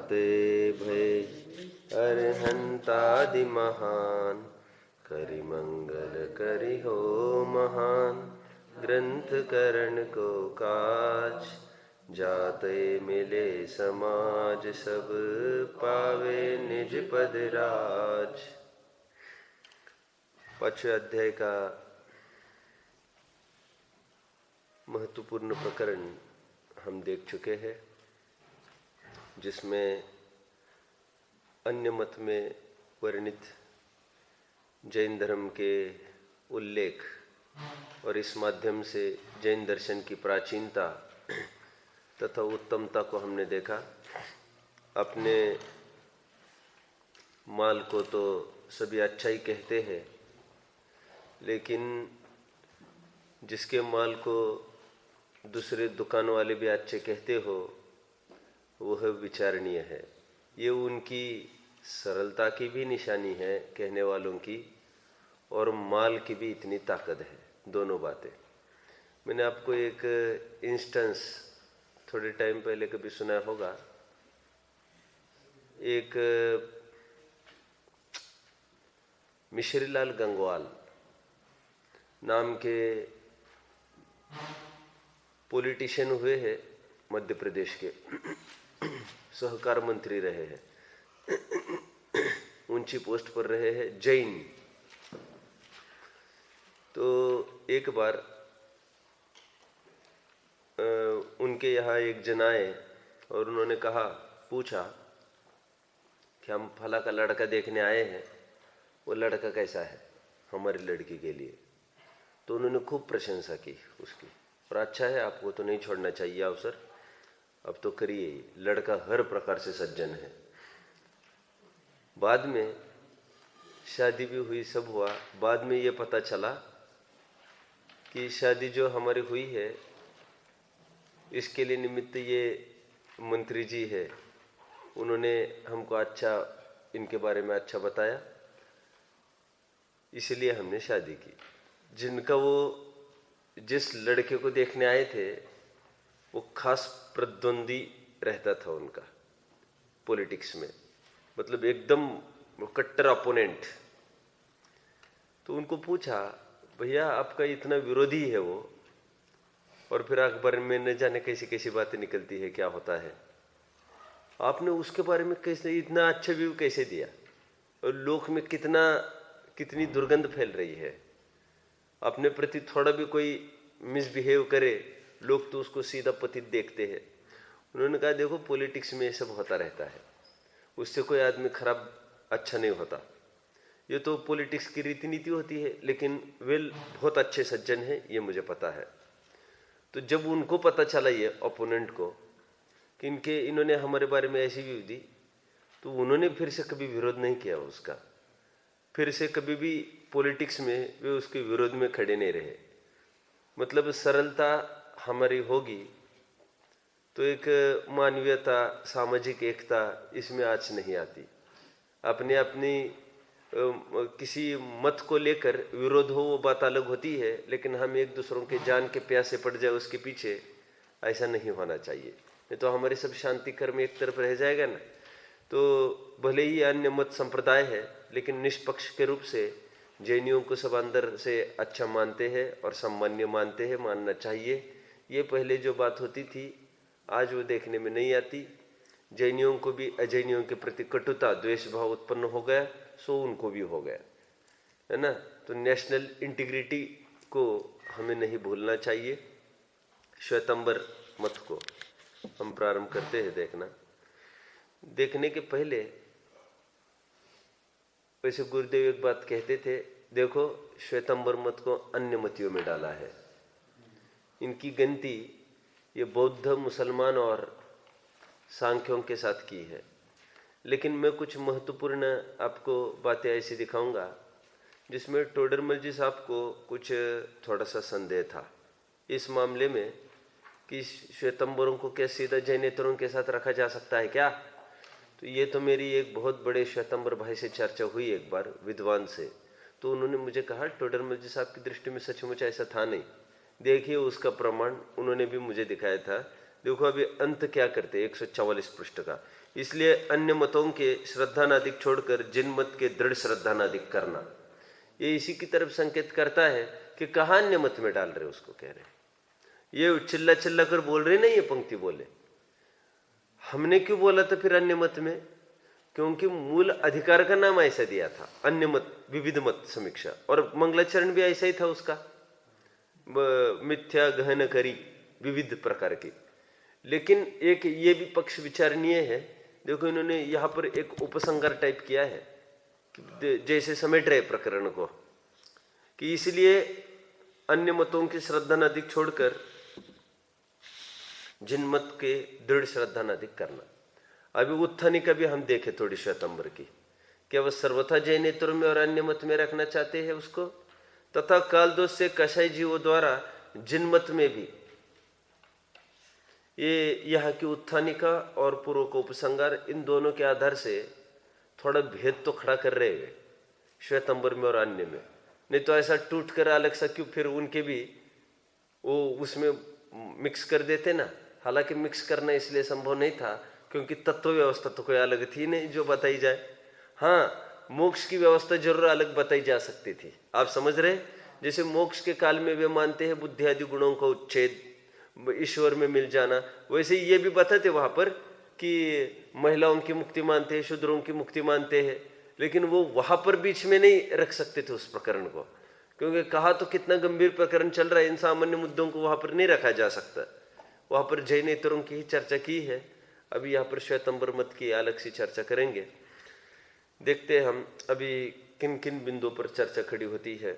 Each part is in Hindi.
जाते भय अरहंतादि महान। करि मंगल करि हो महान, ग्रंथ करण को काज। जाते मिले समाज सब, पावे निज पद राज। 5वें अध्याय का महत्वपूर्ण प्रकरण हम देख चुके हैं, जिसमें अन्य मत में वर्णित जैन धर्म के उल्लेख और इस माध्यम से जैन दर्शन की प्राचीनता तथा उत्तमता को हमने देखा। अपने माल को तो सभी अच्छा ही कहते हैं, लेकिन जिसके माल को दूसरे दुकान वाले भी अच्छे कहते हो, वह विचारणीय है। ये उनकी सरलता की भी निशानी है कहने वालों की, और माल की भी इतनी ताकत है। दोनों बातें। मैंने आपको एक इंस्टेंस थोड़े टाइम पहले कभी सुना होगा। एक मिश्रीलाल गंगवाल नाम के पॉलिटिशियन हुए हैं, मध्य प्रदेश के सहकार मंत्री रहे हैं, ऊंची पोस्ट पर रहे हैं, जैन। तो एक बार उनके यहाँ एक जन आए और उन्होंने पूछा कि हम फला का लड़का देखने आए हैं, वो लड़का कैसा है हमारी लड़की के लिए। तो उन्होंने खूब प्रशंसा की उसकी, और अच्छा है, आपको तो नहीं छोड़ना चाहिए अवसर, अब तो करिए, लड़का हर प्रकार से सज्जन है। बाद में शादी भी हुई, सब हुआ। बाद में ये पता चला कि शादी जो हमारी हुई है, इसके लिए निमित्त ये मंत्री जी है, उन्होंने हमको अच्छा, इनके बारे में अच्छा बताया, इसलिए हमने शादी की। जिनका वो जिस लड़के को देखने आए थे, वो खास प्रतिद्वंदी रहता था उनका पॉलिटिक्स में, मतलब एकदम कट्टर अपोनेंट। तो उनको पूछा, भैया आपका इतना विरोधी है वो, और फिर अखबार में न जाने कैसी कैसी बातें निकलती है, क्या होता है, आपने उसके बारे में कैसे इतना अच्छा व्यू कैसे दिया, और लोक में कितनी दुर्गंध फैल रही है। अपने प्रति थोड़ा भी कोई मिसबिहेव करे, लोग तो उसको सीधा पतित देखते हैं। उन्होंने कहा, देखो पॉलिटिक्स में ये सब होता रहता है, उससे कोई आदमी खराब अच्छा नहीं होता, ये तो पॉलिटिक्स की रीति नीति होती है, लेकिन वे बहुत अच्छे सज्जन हैं, ये मुझे पता है। तो जब उनको पता चला, ये ओपोनेंट को, कि इन्होंने हमारे बारे में ऐसी व्यू दी, तो उन्होंने फिर से कभी विरोध नहीं किया उसका, फिर से कभी भी पॉलिटिक्स में वे उसके विरोध में खड़े नहीं रहे। मतलब सरलता हमारी होगी तो एक मानवीयता, सामाजिक एकता इसमें आँच नहीं आती। अपनी किसी मत को लेकर विरोध हो, वो बात अलग होती है, लेकिन हम एक दूसरों के जान के प्यासे पड़ जाए उसके पीछे, ऐसा नहीं होना चाहिए। नहीं तो हमारे सब शांति कर्म एक तरफ रह जाएगा ना। तो भले ही अन्य मत संप्रदाय है, लेकिन निष्पक्ष के रूप से जैनियों को सब अंदर से अच्छा मानते हैं और सम्मान्य मानते हैं, मानना चाहिए। ये पहले जो बात होती थी, आज वो देखने में नहीं आती। जैनियों को भी अजैनियों के प्रति कटुता, द्वेष भाव उत्पन्न हो गया, सो उनको भी हो गया, है ना। तो नेशनल इंटीग्रिटी को हमें नहीं भूलना चाहिए। श्वेतांबर मत को हम प्रारंभ करते हैं देखने के पहले। वैसे गुरुदेव एक बात कहते थे, देखो श्वेतांबर मत को अन्य मतियों में डाला है, इनकी गिनती ये बौद्ध, मुसलमान और सांख्यों के साथ की है। लेकिन मैं कुछ महत्वपूर्ण आपको बातें ऐसी दिखाऊंगा जिसमें टोडरमल जी साहब को कुछ थोड़ा सा संदेह था इस मामले में कि श्वेतांबरों को क्या सीधा जैनेतरों के साथ रखा जा सकता है क्या। तो ये तो मेरी एक बहुत बड़े श्वेतांबर भाई से चर्चा हुई एक बार विद्वान से, तो उन्होंने मुझे कहा टोडरमल जी साहब की दृष्टि में सचमुच ऐसा था नहीं। देखिए उसका प्रमाण उन्होंने भी मुझे दिखाया था। देखो अभी अंत क्या करते 144 पृष्ठ का, इसलिए अन्य मतों के श्रद्धानादिक छोड़कर जिन मत के दृढ़ श्रद्धानादिक करना। ये इसी की तरफ संकेत करता है कि कहाँ अन्य मत में डाल रहे उसको, कह रहे ये चिल्ला चिल्ला कर बोल रहे नहीं, ये पंक्ति बोले। हमने क्यों बोला था फिर अन्य मत में? क्योंकि मूल अधिकार का नाम ऐसा दिया था, अन्य मत, विविध मत समीक्षा, और मंगलाचरण भी ऐसा ही था उसका, मिथ्या गहन करी विविध प्रकार की। लेकिन एक ये भी पक्ष विचारणीय है, देखो इन्होंने यहां पर एक उपसंहार टाइप किया है कि जैसे समेट रहे प्रकरण को, कि इसलिए अन्य मतों की श्रद्धा नदिक छोड़कर जिन मत के दृढ़ श्रद्धा नदिक करना। अभी उत्थानी का भी हम देखें थोड़ी श्वेतांबर की, क्या वह सर्वथा जैनेतर में और अन्य मत में रखना चाहते हैं उसको, तथा काल दोष से कसाई जीवों द्वारा जिन मत में भी। ये यहाँ की उत्थानिका और पूर्व को उपसंहार, इन दोनों के आधार से थोड़ा भेद तो खड़ा कर रहे हैं श्वेतांबर में और अन्य में। नहीं तो ऐसा टूट कर अलग सा क्यों फिर उनके भी वो उसमें मिक्स कर देते ना। हालांकि मिक्स करना इसलिए संभव नहीं था क्योंकि तत्व व्यवस्था तो कोई अलग थी नहीं जो बताई जाए। हाँ, मोक्ष की व्यवस्था जरूर अलग बताई जा सकती थी, आप समझ रहे। जैसे मोक्ष के काल में वे मानते हैं बुद्धि आदि गुणों का उच्छेद, ईश्वर में मिल जाना, वैसे ये भी बताते वहां पर कि महिलाओं की मुक्ति मानते हैं, शूद्रों की मुक्ति मानते हैं, लेकिन वो वहां पर बीच में नहीं रख सकते थे उस प्रकरण को, क्योंकि कहा तो कितना गंभीर प्रकरण चल रहा है, इन सामान्य मुद्दों को वहां पर नहीं रखा जा सकता। वहां पर जैनेतरों की ही चर्चा की है। अभी यहाँ पर श्वेतांबर मत की अलग सी चर्चा करेंगे। देखते हैं हम अभी किन किन बिंदुओं पर चर्चा खड़ी होती है।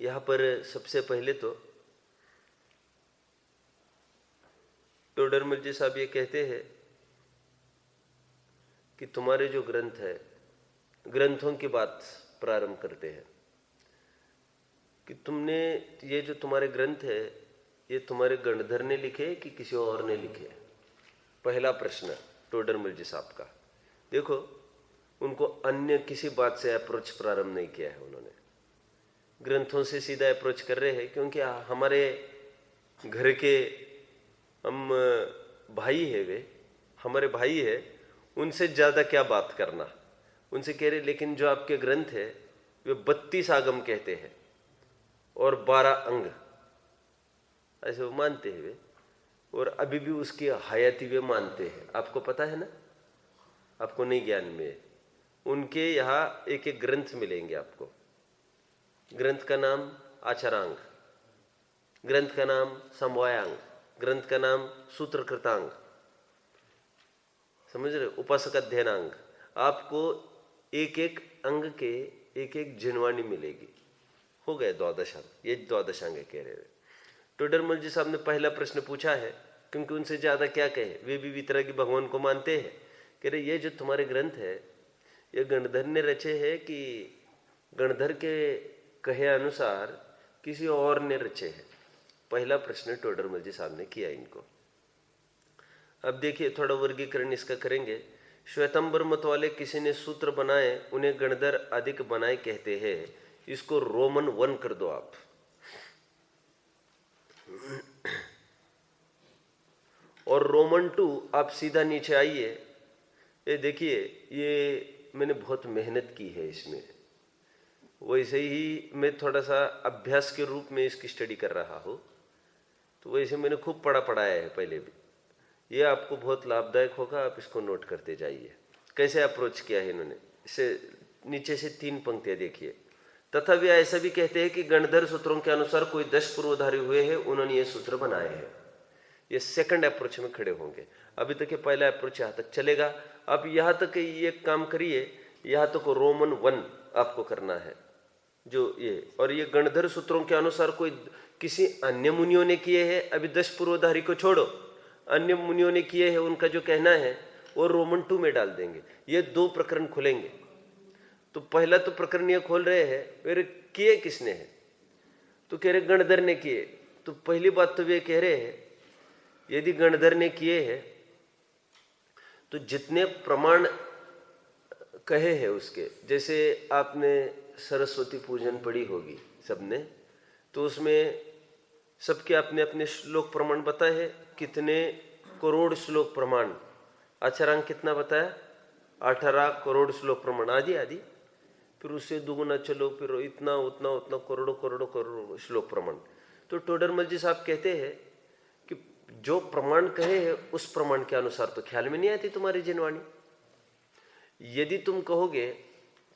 यहाँ पर सबसे पहले तो टोडरमल जी साहब ये कहते हैं कि तुम्हारे जो ग्रंथ है, ग्रंथों की बात प्रारंभ करते हैं कि तुमने ये जो तुम्हारे ग्रंथ है ये तुम्हारे गणधर ने लिखे कि किसी और ने लिखे। पहला प्रश्न टोडरमल जी साहब का। देखो, उनको अन्य किसी बात से अप्रोच प्रारंभ नहीं किया है उन्होंने, ग्रंथों से सीधा अप्रोच कर रहे हैं, क्योंकि हमारे घर के हम भाई है, वे हमारे भाई है, उनसे ज्यादा क्या बात करना। उनसे कह रहे लेकिन जो आपके ग्रंथ है वे 32 आगम कहते हैं और 12 अंग, ऐसे वो मानते हैं वे, और अभी भी उसकी हयाती वे मानते हैं। आपको पता है ना, आपको नहीं ज्ञान में। उनके यहाँ एक एक ग्रंथ मिलेंगे आपको। ग्रंथ का नाम आचरांग, ग्रंथ का नाम समवायांग, ग्रंथ का नाम सूत्रकृतांग, समझ रहे, उपासक अध्ययनांग। आपको एक एक अंग के एक एक जिनवाणी मिलेगी। हो गए 12 अंग, ये 12 अंग कह रहे हैं। टोडरमल जी साहब ने पहला प्रश्न पूछा है, क्योंकि उनसे ज्यादा क्या कहे, वे भी वितरागी भगवान को मानते हैं। कह रहे ये जो तुम्हारे ग्रंथ है ये गणधर ने रचे है कि गणधर के कहे अनुसार किसी और ने रचे हैं। पहला प्रश्न टोडरमल जी साहब ने किया इनको। अब देखिए थोड़ा वर्गीकरण इसका करेंगे। श्वेतांबर मत वाले किसी ने सूत्र बनाए, उन्हें गणधर अधिक बनाए कहते हैं। इसको रोमन 1 कर दो आप। और रोमन 2 आप सीधा नीचे आइए। ये देखिए, ये मैंने बहुत मेहनत की है इसमें, वैसे ही मैं थोड़ा सा अभ्यास के रूप में इसकी स्टडी कर रहा हूँ, तो वैसे मैंने खूब पढ़ाया है पहले भी। ये आपको बहुत लाभदायक होगा, आप इसको नोट करते जाइए। कैसे अप्रोच किया है इन्होंने, इसे नीचे से 3 पंक्तियां देखिए। तथा वे ऐसा भी कहते हैं कि गणधर सूत्रों के अनुसार कोई 10 पूर्वधारी हुए हैं, उन्होंने ये सूत्र बनाए हैं। ये सेकंड अप्रोच में खड़े होंगे। अभी तक ये पहला अप्रोच यहाँ तक चलेगा। अब यहाँ तक ये काम करिए, यहाँ तक रोमन 1 आपको करना है जो ये, और ये गणधर सूत्रों के अनुसार कोई किसी अन्य मुनियों ने किए हैं। अभी 10 पूर्वधारी को छोड़ो, अन्य मुनियों ने किए हैं उनका जो कहना है वो रोमन 2 में डाल देंगे। ये 2 प्रकरण खुलेंगे। तो पहला तो प्रकरण ये खोल रहे हैं, फिर किए किसने है, तो कह रहे गणधर ने किए। तो पहली बात तो वे कह रहे हैं यदि गणधर ने किए हैं तो जितने प्रमाण कहे हैं उसके, जैसे आपने सरस्वती पूजन पढ़ी होगी सबने, तो उसमें सबके अपने अपने श्लोक प्रमाण बताए हैं। कितने करोड़ श्लोक प्रमाण अक्षरांक कितना बताया? 18 करोड़ श्लोक प्रमाण आदि आदि, फिर उससे दुगुना चलो, फिर इतना उतना उतना करोड़ों करोड़ों करोड़ों श्लोक प्रमाण। तो टोडरमल जी साहब कहते हैं कि जो प्रमाण कहे है उस प्रमाण के अनुसार तो ख्याल में नहीं आती तुम्हारी जिनवाणी। यदि तुम कहोगे,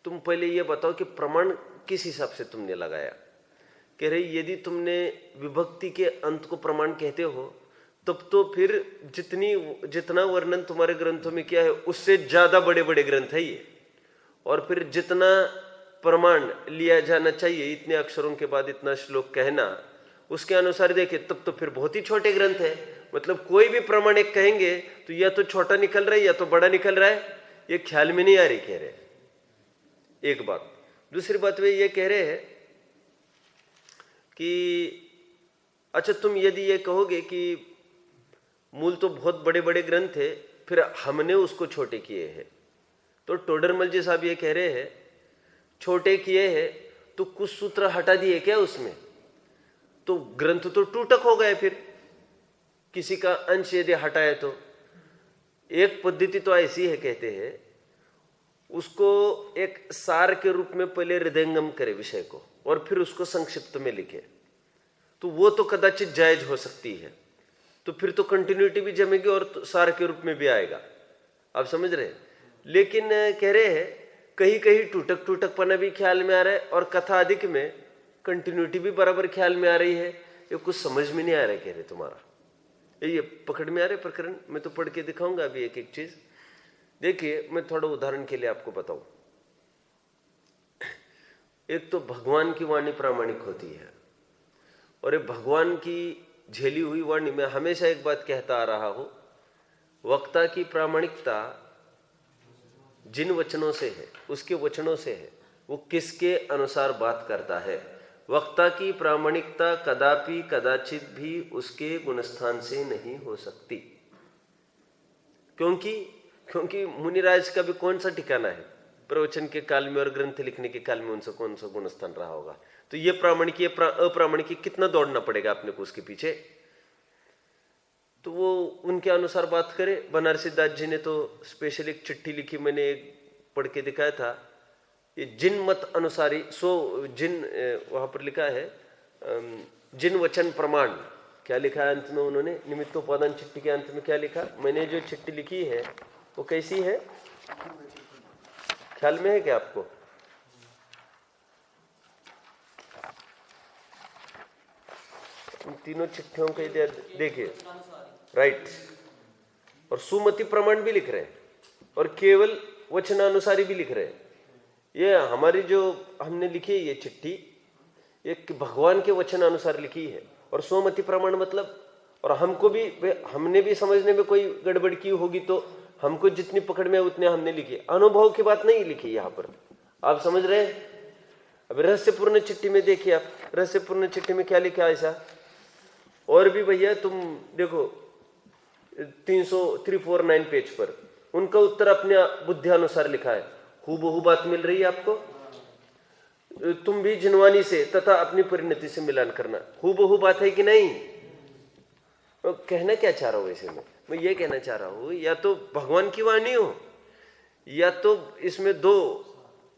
तुम पहले ये बताओ कि प्रमाण किस हिसाब से तुमने लगाया। कह रहे यदि तुमने विभक्ति के अंत को प्रमाण कहते हो तब तो फिर जितना वर्णन तुम्हारे ग्रंथों में किया है उससे ज्यादा बड़े बड़े ग्रंथ है ये, और फिर जितना प्रमाण लिया जाना चाहिए, इतने अक्षरों के बाद इतना श्लोक कहना, उसके अनुसार देखे तब तो फिर बहुत ही छोटे ग्रंथ है। मतलब कोई भी प्रमाण एक कहेंगे तो या तो छोटा निकल रहा है या तो बड़ा निकल रहा है, ये ख्याल में नहीं आ रही। कह रहे एक बात। दूसरी बात वे ये कह रहे हैं कि अच्छा तुम यदि ये कहोगे कि मूल तो बहुत बड़े बड़े ग्रंथ है, फिर हमने उसको छोटे किए हैं, तो टोडरमल जी साहब ये कह रहे हैं छोटे किए हैं तो कुछ सूत्र हटा दिए क्या उसमें, तो ग्रंथ तो टूटक हो गए। फिर किसी का अंश यदि हटाए तो एक पद्धति तो ऐसी है, कहते हैं उसको एक सार के रूप में पहले हृदयंगम करे विषय को और फिर उसको संक्षिप्त में लिखे, तो वो तो कदाचित जायज हो सकती है। तो फिर तो कंटिन्यूटी भी जमेगी और तो सार के रूप में भी आएगा। आप समझ रहे हैं? लेकिन कह रहे हैं कहीं कहीं टूटक टूटकपना भी ख्याल में आ रहा है और कथा अधिक में कंटिन्यूटी भी बराबर ख्याल में आ रही है। ये कुछ समझ में नहीं आ रहा है। कह रहे तुम्हारा ये पकड़ में आ रहे प्रकरण। मैं तो पढ़ के दिखाऊंगा अभी एक एक चीज। देखिए मैं थोड़ा उदाहरण के लिए आपको बताऊं। एक तो भगवान की वाणी प्रामाणिक होती है, और ये भगवान की झेली हुई वाणी में हमेशा एक बात कहता आ रहा हूं, वक्ता की प्रामाणिकता जिन वचनों से है, उसके वचनों से है, वो किसके अनुसार बात करता है। वक्ता की प्रामाणिकता कदापि कदाचित भी उसके गुणस्थान से नहीं हो सकती, क्योंकि मुनिराज का भी कौन सा ठिकाना है प्रवचन के काल में और ग्रंथ लिखने के काल में, उनसे कौन सा गुणस्थान रहा होगा। तो ये प्रामाणिक ये अप्रामाणिक कितना दौड़ना पड़ेगा अपने को उसके पीछे। तो वो उनके अनुसार बात करे। बनारसी दास जी ने तो स्पेशल एक चिट्ठी लिखी, मैंने एक पढ़ के दिखाया था, ये जिन मत अनुसारी जिन वहां पर लिखा है जिन वचन प्रमाण, क्या लिखा है अंत में उन्होंने, निमित्तोपादान चिट्ठी के अंत में क्या लिखा। मैंने जो चिट्ठी लिखी है वो कैसी है, ख्याल में है क्या आपको? तीनों चिट्ठियों को देखिए, राइट, और सुमति प्रमाण भी लिख रहे हैं और केवल वचनानुसारी भी लिख रहे हैं। ये हमारी जो हमने लिखी है ये चिट्ठी, ये भगवान के वचन अनुसार लिखी है, और सुमति प्रमाण मतलब, और हमने भी समझने में कोई गड़बड़ की होगी तो हमको जितनी पकड़ में उतने हमने लिखी, अनुभव की बात नहीं लिखी यहाँ पर। आप समझ रहे हैं? अब रहस्यपूर्ण चिट्ठी में देखिए आप, रहस्यपूर्ण चिट्ठी में क्या लिखा ऐसा। और भी भैया तुम देखो 349 पेज पर उनका उत्तर अपने बुद्धि अनुसार लिखा है, हूबहू बात मिल रही है आपको। तुम भी जिनवानी से तथा अपनी परिणति से मिलान करना, हूबहू बात है कि नहीं। तो कहना क्या चाह रहा हूं वैसे मैं ये कहना चाह रहा हूं, या तो भगवान की वाणी हो या तो इसमें दो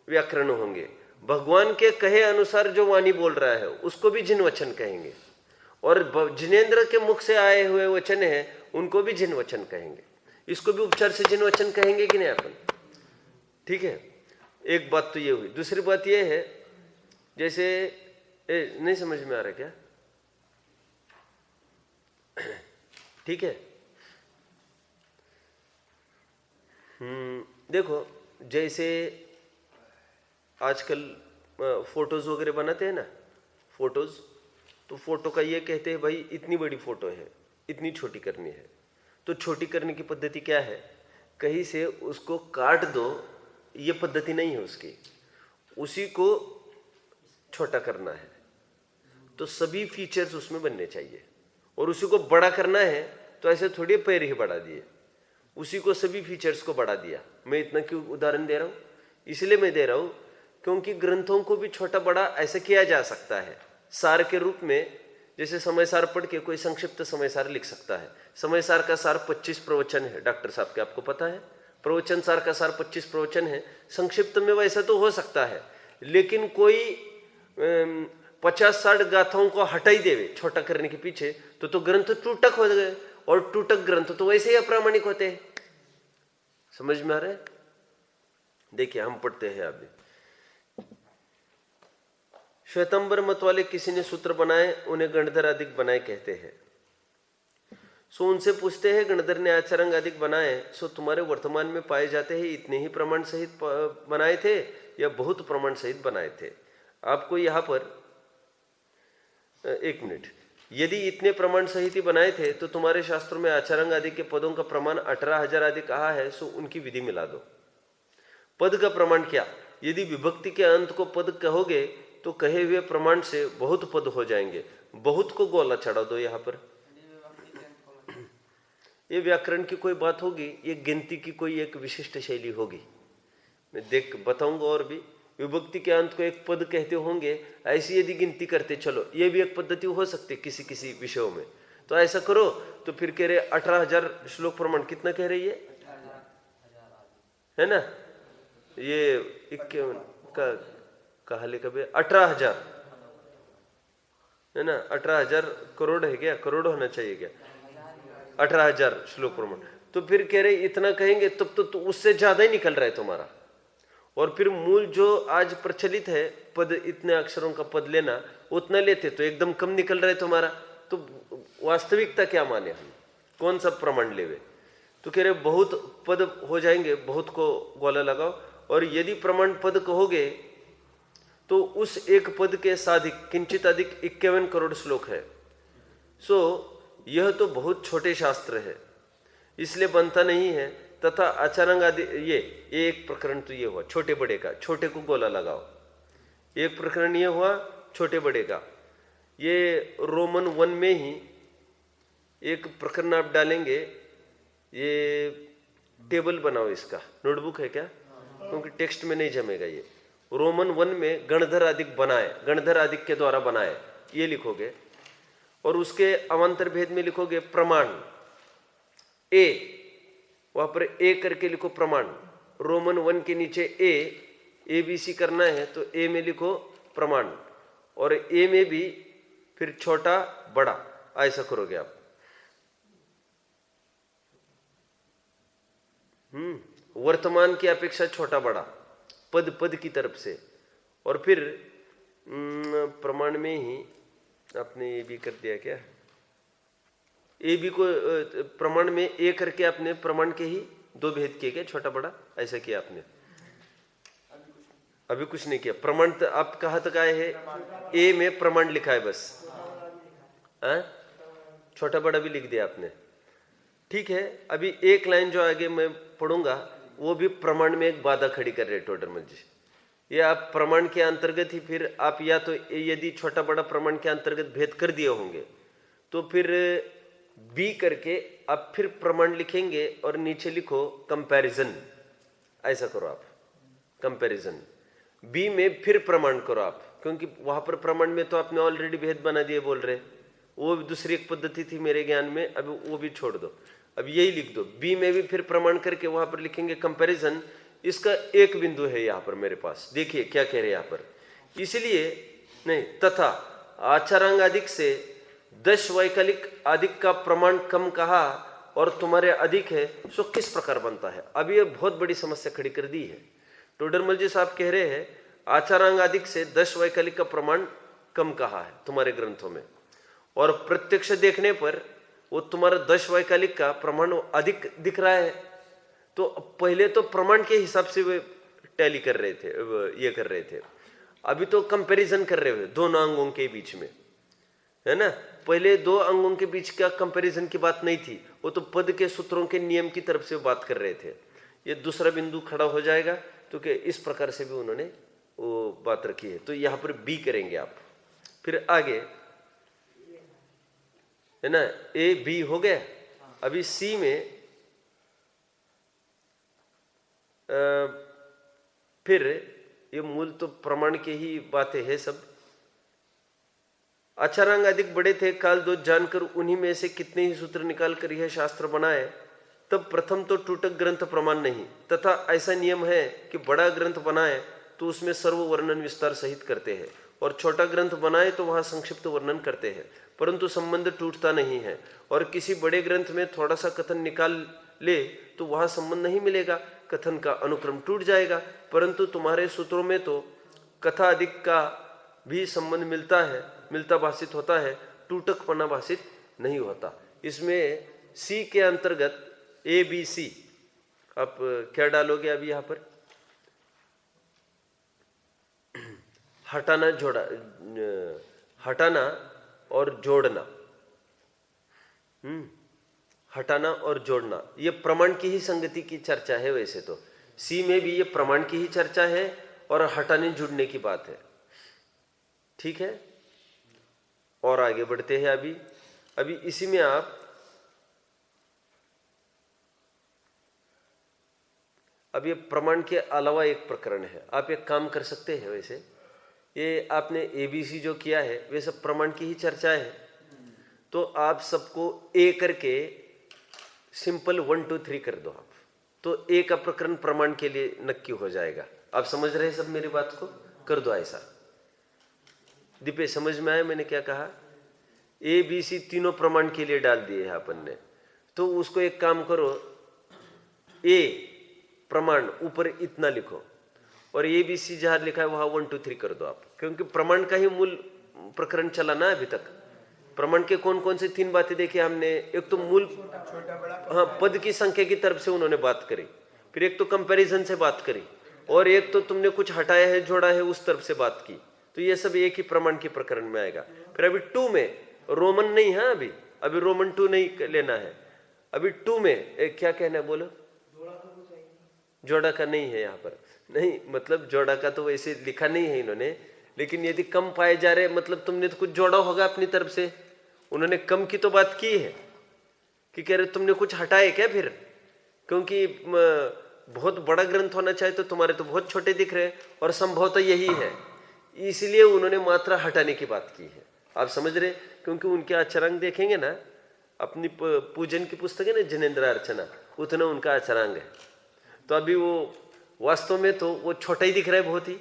व्याकरण होंगे। भगवान के कहे अनुसार जो वाणी बोल रहा है उसको भी जिन वचन कहेंगे, और जिनेन्द्र के मुख से आए हुए वचन है उनको भी जिन वचन कहेंगे। इसको भी उपचार से जिन वचन कहेंगे कि नहीं अपन? ठीक है, एक बात तो ये हुई। दूसरी बात ये है, जैसे नहीं समझ में आ रहा क्या? ठीक है, देखो जैसे आजकल फोटोज वगैरह बनाते हैं ना, फोटोज, तो फोटो का ये कहते हैं भाई इतनी बड़ी फोटो है, इतनी छोटी करनी है। तो छोटी करने की पद्धति क्या है, कहीं से उसको काट दो, ये पद्धति नहीं है उसकी, उसी को छोटा करना है। तो सभी फीचर्स उसमें बनने चाहिए, और उसी को बड़ा करना है तो ऐसे थोड़ी पैर ही बढ़ा दिए, उसी को सभी फीचर्स को बढ़ा दिया। मैं इतना क्यों उदाहरण दे रहा हूं, इसलिए मैं दे रहा हूं क्योंकि ग्रंथों को भी छोटा बड़ा ऐसे किया जा सकता है। सार के रूप में जैसे समय सार पढ़ के कोई संक्षिप्त समय सार लिख सकता है। समय सार का सार 25 प्रवचन है डॉक्टर साहब के, आपको पता है। प्रवचन सार का सार 25 प्रवचन है। संक्षिप्त में वैसा तो हो सकता है, लेकिन कोई 50-60 गाथाओं को हटा ही देवे छोटा करने के पीछे, तो ग्रंथ टूटक हो गए, और टूटक ग्रंथ तो वैसे ही अप्रामाणिक होते हैं। समझ में आ रहा है? देखिए हम पढ़ते हैं अभी। श्वेतांबर मत वाले किसी ने सूत्र बनाए, उन्हें गणधर अधिक बनाए कहते हैं। सो उनसे पूछते हैं, गणधर ने आचरंग अधिक बनाए सो तुम्हारे वर्तमान में पाए जाते हैं इतने ही प्रमाण सहित बनाए थे या बहुत प्रमाण सहित बनाए थे? आपको यहां पर एक मिनट, यदि इतने प्रमाण सहित ही बनाए थे तो तुम्हारे शास्त्रों में आचरंग आदि के पदों का प्रमाण 18,000 आदि कहा है, सो उनकी विधि मिला दो। पद का प्रमाण क्या? यदि विभक्ति के अंत को पद कहोगे तो कहे हुए प्रमाण से बहुत पद हो जाएंगे। बहुत को गोला चढ़ा दो यहां पर। ये व्याकरण की कोई बात होगी, ये गिनती की कोई एक विशिष्ट शैली होगी, मैं देख बताऊंगा। और भी विभक्ति के अंत को एक पद कहते होंगे, ऐसी यदि गिनती करते चलो, ये भी एक पद्धति हो सकती है किसी किसी विषयों में। तो ऐसा करो तो फिर कह रहे 18,000 श्लोक प्रमाण कितना कह रही है ना? ये 51 का कहा ले कभी 18,000 है ना? 18,000 करोड़ है क्या? करोड़ होना चाहिए क्या? 18,000 श्लोक प्रमाण। तो फिर कह रहे इतना कहेंगे तब तो उससे ज्यादा ही निकल रहा है तुम्हारा। और फिर मूल जो आज प्रचलित है पद, इतने अक्षरों का पद लेना, उतना लेते तो एकदम कम निकल रहा है तुम्हारा। तो वास्तविकता क्या माने हम, कौन सा प्रमाण लेवे? तो कह रहे बहुत पद हो जाएंगे, बहुत को गोला लगाओ। और यदि प्रमाण पद कहोगे तो उस एक पद के साधिक किंचित अधिक 51 करोड़ श्लोक है। सो यह तो बहुत छोटे शास्त्र है, इसलिए बनता नहीं है। तथा आचरंग आदि, ये एक प्रकरण तो ये हुआ छोटे बड़े का, छोटे को गोला लगाओ। एक प्रकरण ये हुआ छोटे बड़े का। ये रोमन 1 में ही एक प्रकरण आप डालेंगे, ये टेबल बनाओ, इसका नोटबुक है क्या? क्योंकि टेक्स्ट में नहीं जमेगा। ये रोमन 1 में गणधर अधिक बनाए, गणधर अधिक के द्वारा बनाए, ये लिखोगे। और उसके अवान्तर भेद में लिखोगे प्रमाण ए, वहां पर ए करके लिखो प्रमाण। रोमन 1 के नीचे ए बी सी करना है तो ए में लिखो प्रमाण, और ए में भी फिर छोटा बड़ा, ऐसा करोगे आप। वर्तमान की अपेक्षा छोटा बड़ा पद पद की तरफ से। और फिर प्रमाण में ही आपने ये भी कर दिया क्या? ए बी को प्रमाण में ए करके आपने प्रमाण के ही 2 भेद किए क्या, छोटा बड़ा, ऐसा किया आपने? अभी कुछ नहीं किया। प्रमाण आप कहाँ तक आए हैं? ए में प्रमाण लिखा है बस, छोटा बड़ा भी लिख दिया आपने, ठीक है। अभी एक लाइन जो आगे मैं पढ़ूंगा वो भी प्रमाण में एक बाधा खड़ी कर रहे टोडरमल जी। ये आप प्रमाण के अंतर्गत ही फिर आप या तो यदि छोटा बड़ा प्रमाण के अंतर्गत भेद कर दिए होंगे तो फिर बी करके आप फिर प्रमाण लिखेंगे और नीचे लिखो कंपैरिजन, ऐसा करो आप। कंपैरिजन बी में फिर प्रमाण करो आप, क्योंकि वहां पर प्रमाण में तो आपने ऑलरेडी भेद बना दिए बोल रहे, वो दूसरी एक पद्धति थी मेरे ज्ञान में, अभी वो भी छोड़ दो, अब यही लिख दो। बी में भी फिर प्रमाण करके वहां पर लिखेंगे कंपैरिजन। इसका एक बिंदु है यहां पर मेरे पास, देखिए क्या कह रहे हैं यहां पर। इसलिए नहीं, तथा आचरांग अधिक से 10 वैकलिक अधिक का प्रमाण कम कहा और तुम्हारे अधिक है, सो किस प्रकार बनता है? अब ये बहुत बड़ी समस्या खड़ी कर दी है। टोडरमल जी साहब कह रहे हैं आचरांग अधिक से 10 वैकलिक का प्रमाण कम कहा है तुम्हारे ग्रंथों में, और प्रत्यक्ष देखने पर वो तुम्हारा 10 वैकलिक का प्रमाण अधिक दिख रहा है। तो पहले तो प्रमाण के हिसाब से वे टैली कर रहे थे, ये कर रहे थे, अभी तो कंपैरिजन कर रहे हुए दोनों अंगों के बीच में, है ना। पहले 2 अंगों के बीच का कंपैरिजन की बात नहीं थी, वो तो पद के सूत्रों के नियम की तरफ से बात कर रहे थे। ये दूसरा बिंदु खड़ा हो जाएगा तो कि इस प्रकार से भी उन्होंने वो बात रखी है। तो यहां पर बी करेंगे आप, फिर आगे, है ना, ए बी हो गया। अभी सी में फिर ये मूल तो प्रमाण के ही बातें हैं सब। आचारांग अधिक बड़े थे, काल दोष जानकर उन्हीं में से कितने ही सूत्र निकाल कर यह शास्त्र बनाए। तब प्रथम तो टूटक ग्रंथ प्रमाण नहीं, तथा ऐसा नियम है कि बड़ा ग्रंथ बनाए तो उसमें सर्व वर्णन विस्तार सहित करते हैं, और छोटा ग्रंथ बनाए तो वहां संक्षिप्त वर्णन करते हैं, परंतु संबंध टूटता नहीं है। और किसी बड़े ग्रंथ में थोड़ा सा कथन निकाल ले तो वहां संबंध नहीं मिलेगा, कथन का अनुक्रम टूट जाएगा। परंतु तुम्हारे सूत्रों में तो कथा अधिक का भी संबंध मिलता भाषित होता है, टूटकपना भाषित नहीं होता। इसमें सी के अंतर्गत ABC आप क्या डालोगे अभी यहां पर? हटाना और जोड़ना। हटाना और जोड़ना, ये प्रमाण की ही संगति की चर्चा है। वैसे तो सी में भी ये प्रमाण की ही चर्चा है और हटाने जुड़ने की बात है। ठीक है, और आगे बढ़ते हैं। अभी इसी में आप अब ये प्रमाण के अलावा एक प्रकरण है, आप एक काम कर सकते हैं। वैसे ये आपने ABC जो किया है वे सब प्रमाण की ही चर्चा है, तो आप सबको A करके सिंपल 1 2 3 कर दो आप, तो A का प्रकरण प्रमाण के लिए नक्की हो जाएगा। आप समझ रहे हैं सब मेरी बात को? कर दो ऐसा। दीपेश समझ में आया मैंने क्या कहा? ABC तीनों प्रमाण के लिए डाल दिए हैं अपन ने, तो उसको एक काम करो, A प्रमाण ऊपर इतना लिखो और ABC जहां लिखा है वहां 1 2 3 कर दो आप, क्योंकि प्रमाण का ही मूल प्रकरण चला ना अभी तक। प्रमाण के कौन कौन से 3 बातें देखी हमने? एक तो मूल पद की संख्या की तरफ से उन्होंने बात करी, फिर एक तो कंपैरिजन से बात करी, और एक तो तुमने कुछ हटाया है जोड़ा है उस तरफ से बात की। तो ये सब एक ही प्रमाण के प्रकरण में आएगा। फिर अभी 2 में रोमन नहीं है, अभी रोमन 2 नहीं लेना है। अभी 2 में क्या कहना है बोलो? जोड़ा का नहीं है यहाँ पर, नहीं मतलब जोड़ा का तो वैसे लिखा नहीं है इन्होंने, लेकिन यदि कम पाए जा रहे मतलब तुमने तो कुछ जोड़ा होगा अपनी तरफ से। उन्होंने कम की तो बात की है कि कह रहे तुमने कुछ हटाए क्या फिर, क्योंकि बहुत बड़ा ग्रंथ होना चाहिए तो तुम्हारे तो बहुत छोटे दिख रहे और संभव तो यही है, इसलिए उन्होंने मात्रा हटाने की बात की है। आप समझ रहे? क्योंकि उनके आचरांग देखेंगे ना, अपनी पूजन की पुस्तक है ना जिनेन्द्र अर्चना, उतना उनका आचरांग है। तो अभी वो वास्तव में तो वो छोटा ही दिख रहा है बहुत ही,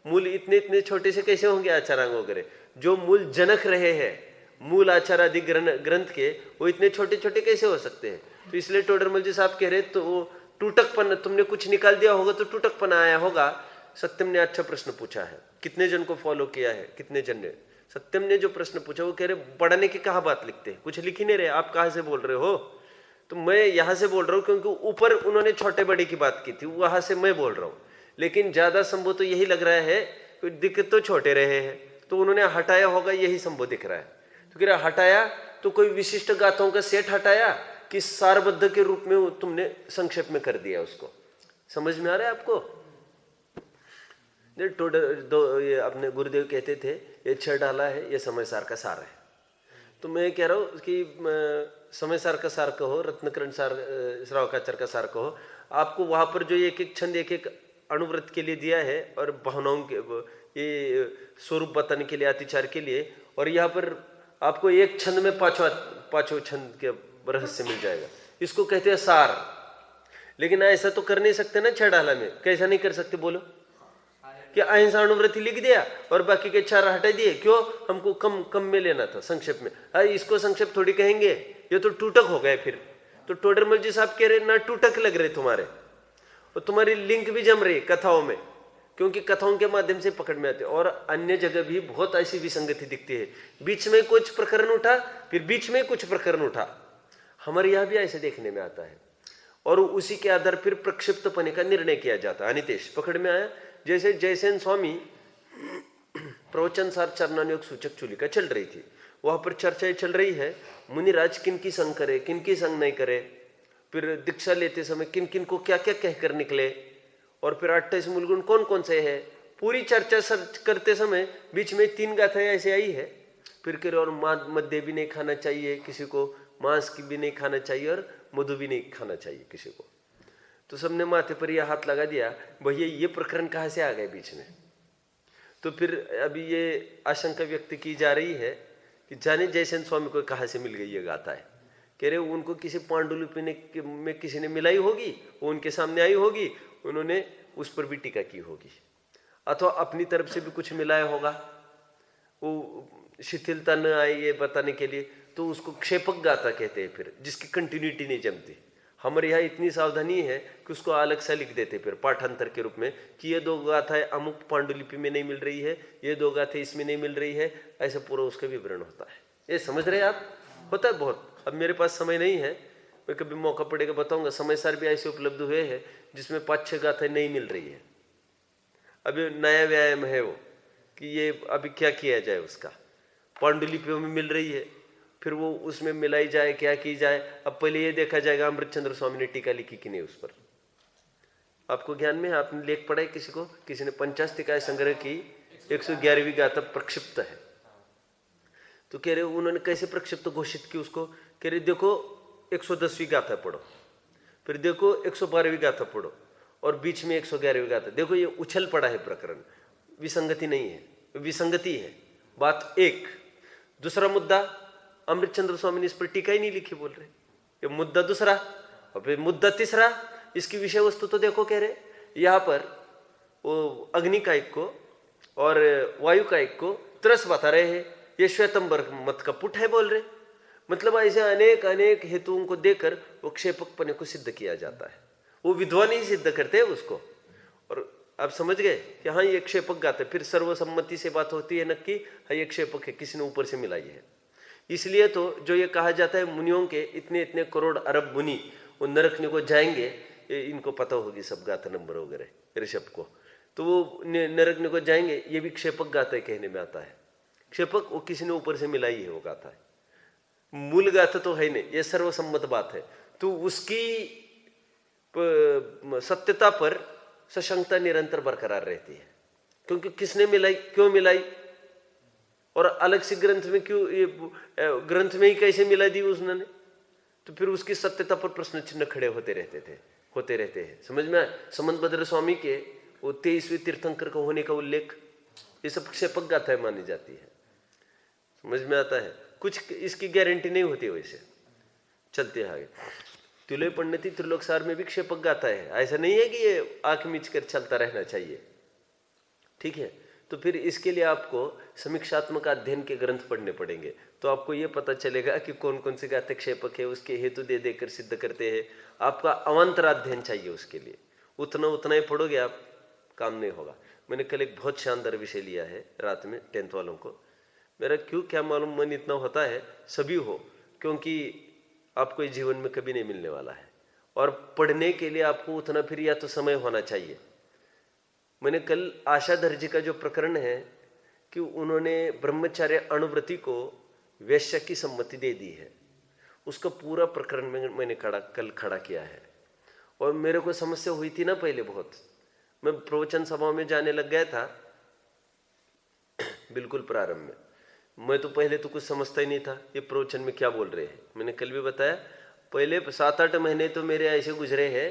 मूल इतने इतने छोटे से कैसे होंगे आचारांग वगैरह? जो मूल जनक रहे हैं मूल आचारादि ग्रंथ के, वो इतने छोटे छोटे कैसे हो सकते हैं? तो इसलिए टोडरमल जी साहब कह रहे तो वो टूटकपन, तुमने कुछ निकाल दिया होगा तो टूटकपन आया होगा। सत्यम ने अच्छा प्रश्न पूछा है, कितने जन को फॉलो किया है, कितने जन ने? सत्यम ने जो प्रश्न पूछा वो कह रहे बढ़ाने की कहा बात लिखते हैं, कुछ लिख ही नहीं रहे, आप कहां से बोल रहे हो? तो मैं यहां से बोल रहा हूं क्योंकि ऊपर उन्होंने छोटे बड़े की बात की थी, वहां से मैं बोल रहा हूं। लेकिन ज्यादा संभव तो यही लग रहा है, दिख तो छोटे रहे हैं तो उन्होंने हटाया होगा, यही संभव दिख रहा है। तो कह रहा हटाया तो कोई विशिष्ट गाथाओं का सेट हटाया कि सारबद्ध के रूप में तुमने संक्षेप में कर दिया उसको? समझ में आ रहा है आपको? ये अपने गुरुदेव कहते थे ये 6 डाला है, ये समय सार का सार है। तो मैं कह रहा हूं कि समय सार का सार कहो, रत्नकरण सार, श्रावकाचार का सार कहो, आपको वहां पर जो एक एक छंद एक एक अनुव्रत के लिए दिया है और भावनाओं के ये स्वरूप बताने के लिए, अतिचार के लिए, और यहाँ पर आपको एक छंद में पांचों छंद के रहस्य मिल जाएगा। इसको कहते हैं सार। लेकिन ऐसा तो कर नहीं सकते ना 6 डाला में, कैसा नहीं कर सकते बोलो? कि अहिंसा अनुव्रत लिख दिया और बाकी के 4 हटा दिए, क्यों? हमको कम में लेना था, संक्षेप में। इसको संक्षेप थोड़ी कहेंगे, ये तो टूटक हो गए। फिर तो टोडरमल जी साहब कह रहे ना टूटक लग रहे तुम्हारे, और तुम्हारी लिंक भी जम रही कथाओं में, क्योंकि कथाओं के माध्यम से पकड़ में आते। और अन्य जगह भी बहुत ऐसी विसंगति दिखती है, बीच में कुछ प्रकरण उठा, फिर बीच में कुछ प्रकरण उठा, हमारे यहाँ भी ऐसे देखने में आता है, और उसी के आधार फिर प्रक्षिप्तपने का निर्णय किया जाता है। अनितेश पकड़ में आया? जैसे जयसेन स्वामी प्रवचन सार चरणानुयोग सूचक चूलिका चल रही थी, वहां पर चर्चाएं चल रही है, मुनिराज किन की संग करे, किन की संग नहीं करे, फिर दीक्षा लेते समय किन किन को क्या क्या कहकर निकले, और फिर 28 मूलगुण कौन कौन से है, पूरी चर्चा सर्च करते समय बीच में 3 गाथाएं ऐसे आई है। फिर कह रहे और मद्य भी नहीं खाना चाहिए किसी को, मांस की भी नहीं खाना चाहिए, और मधु भी नहीं खाना चाहिए किसी को। तो सबने माथे पर यह हाथ लगा दिया, भैया ये प्रकरण कहाँ से आ गए बीच में? तो फिर अभी ये आशंका व्यक्त की जा रही है कि जाने जयसेन स्वामी को कहाँ से मिल गई ये गाथा है। कह रहे उनको किसी पांडुलिपि में किसी ने मिलाई होगी, वो उनके सामने आई होगी, उन्होंने उस पर भी टीका की होगी, अथवा अपनी तरफ से भी कुछ मिलाया होगा, वो शिथिलता न आए ये बताने के लिए, तो उसको क्षेपक गाथा कहते हैं फिर, जिसकी कंटिन्यूटी नहीं जमती। हमारे यहाँ इतनी सावधानी है कि उसको अलग से लिख देते फिर पाठांतर के रूप में कि ये 2 गाथाएं अमुक पांडुलिपि में नहीं मिल रही है, ये 2 गाथाएं इसमें नहीं मिल रही है, ऐसा पूरा उसका विवरण होता है। ये समझ रहे हैं आप? होता है बहुत। अब मेरे पास समय नहीं है, मैं कभी मौका पड़ेगा बताऊंगा। समय सार भी ऐसे उपलब्ध हुए हैं जिसमें 5-6 गाथाएं नहीं मिल रही है। अभी नया व्यायाम है वो कि ये अभी क्या किया जाए, उसका पांडुलिपियों में मिल रही है, फिर वो उसमें मिलाई जाए, क्या की जाए। अब पहले ये देखा जाएगा अमृतचंद्र स्वामी ने टीका लिखी कि नहीं उस पर। आपको ज्ञान में है, आपने लेख पढ़ा है किसी को? किसी ने 50 टीकाएं संग्रह की, 111वीं गाथा प्रक्षिप्त है। तो कह रहे उन्होंने कैसे प्रक्षिप्त घोषित की उसको? कह रहे देखो 110वीं गाथा पढ़ो, फिर देखो 112वीं गाथा पढ़ो, और बीच में 111वीं गाथा। देखो ये उछल पड़ा है प्रकरण, विसंगति नहीं है, विसंगति है। बात एक। दूसरा मुद्दा, अमृतचंद्र स्वामी ने इस पर टीका ही नहीं लिखी बोल रहे, ये मुद्दा दूसरा। और फिर मुद्दा तीसरा, इसकी विषय वस्तु तो देखो, कह रहे यहाँ पर वो अग्नि कायिक को और वायु कायिक को तरस बता रहे हैं, ये श्वेतंबर मत का पुट है बोल रहे। मतलब ऐसे अनेक अनेक हेतुओं को देकर वो क्षेपकपने को सिद्ध किया जाता है। वो विद्वान ही सिद्ध करते हैं उसको। और आप समझ गए कि हाँ ये क्षेपक गाते, फिर सर्वसम्मति से बात होती है नक्की, हाँ ये क्षेपक है, किसी ने ऊपर से मिलाई है। इसलिए तो जो ये कहा जाता है मुनियों के इतने इतने करोड़ अरब मुनि वो नरकने को जाएंगे, इनको पता होगी सब गाथा नंबर वगैरह ऋषभ को, तो वो नरकने को जाएंगे, ये भी क्षेपक गाथा कहने में आता है। क्षेपक वो किसी ने ऊपर से मिलाई है वो गाथा है, मूल गाथा तो है नहीं, ये सर्वसम्मत बात है। तो उसकी सत्यता पर सशंकता निरंतर बरकरार रहती है, क्योंकि किसने मिलाई, क्यों मिलाई, और अलग से ग्रंथ में क्यों, ये ग्रंथ में ही कैसे मिला दी उसने, तो फिर उसकी सत्यता पर प्रश्न चिन्ह खड़े होते रहते हैं। समझ में आया? समंत भद्र स्वामी के वो 23वें तीर्थंकर का होने का उल्लेख, ये सब क्षेपक गाथाएं मानी जाती है। समझ में आता है? कुछ इसकी गारंटी नहीं होती वैसे। चलते आगे। तिलोय पंडिती त्रिलोक सार में भी क्षेपक गाथा है, ऐसा नहीं है कि ये आंख मीच कर चलता रहना चाहिए। ठीक है, तो फिर इसके लिए आपको समीक्षात्मक अध्ययन के ग्रंथ पढ़ने पड़ेंगे, तो आपको ये पता चलेगा कि कौन कौन से गाथे क्षेपक है, उसके हेतु दे देकर सिद्ध करते हैं। आपका अवान्तर अध्ययन चाहिए उसके लिए, उतना ही पढ़ोगे आप, काम नहीं होगा। मैंने कल एक बहुत शानदार विषय लिया है रात में 10th वालों को, मेरा क्यों क्या मालूम मन इतना होता है, सभी हो, क्योंकि आपको इस जीवन में कभी नहीं मिलने वाला है, और पढ़ने के लिए आपको उतना फिर या तो समय होना चाहिए। मैंने कल आशाधर जी का जो प्रकरण है कि उन्होंने ब्रह्मचर्य अणुव्रति को वैश्य की सम्मति दे दी है, उसका पूरा प्रकरण मैंने कल खड़ा किया है। और मेरे को समस्या हुई थी ना पहले बहुत, मैं प्रवचन सभाओं में जाने लग गया था बिल्कुल प्रारंभ में, मैं तो पहले तो कुछ समझता ही नहीं था ये प्रवचन में क्या बोल रहे हैं। मैंने कल भी बताया, पहले 7-8 महीने तो मेरे ऐसे गुजरे हैं,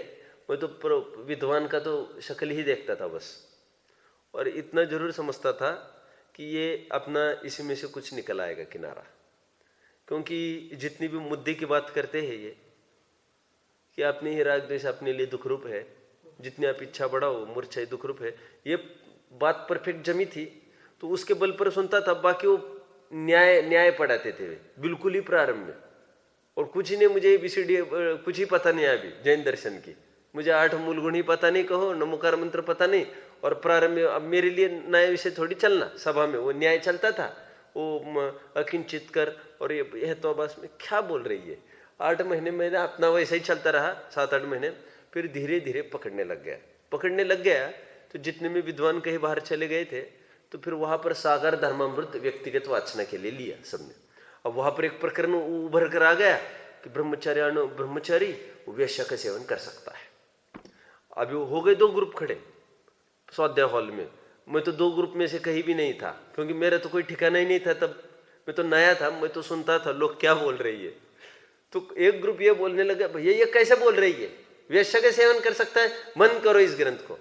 मैं तो विद्वान का तो शक्ल ही देखता था बस, और इतना जरूर समझता था कि ये अपना इसी में से कुछ निकल आएगा किनारा। क्योंकि जितनी भी मुद्दे की बात करते हैं ये कि अपने ही राग द्वेष अपने लिए दुख रूप है, जितनी आप इच्छा बढ़ाओ मूर्छा दुख रूप है, ये बात परफेक्ट जमी थी, तो उसके बल पर सुनता था। बाकी वो न्याय पढ़ाते थे बिल्कुल ही प्रारंभ में, और कुछ ही ने मुझे ABCD कुछ ही पता नहीं अभी जैन दर्शन की, मुझे 8 मूल गुण ही पता नहीं, कहो नमोकार मंत्र पता नहीं, और प्रारंभ में अब मेरे लिए नया विषय थोड़ी चलना, सभा में वो न्याय चलता था, वो अकिंचित कर और यह तो बस में क्या बोल रही है। 8 महीने मैंने अपना वैसा ही चलता रहा, 7-8 महीने, फिर धीरे धीरे पकड़ने लग गया। तो जितने में विद्वान कहीं बाहर चले गए थे, तो फिर वहां पर सागर धर्मामृत व्यक्तिगत वाचना के लिए लिया सबने। अब वहां पर एक प्रकरण उभर कर आ गया कि ब्रह्मचारी वेश्या का सेवन कर सकता है। अभी हो गए 2 ग्रुप खड़े स्वाध्याय हॉल में, मैं तो 2 ग्रुप में से कहीं भी नहीं था, क्योंकि मेरा तो कोई ठिकाना ही नहीं था तब, मैं तो नया था, मैं तो सुनता था लोग क्या बोल रही है। तो एक ग्रुप ये बोलने लगा, भैया ये कैसे बोल रही है, वेश्या का सेवन कर सकता है, बंद करो इस ग्रंथ को।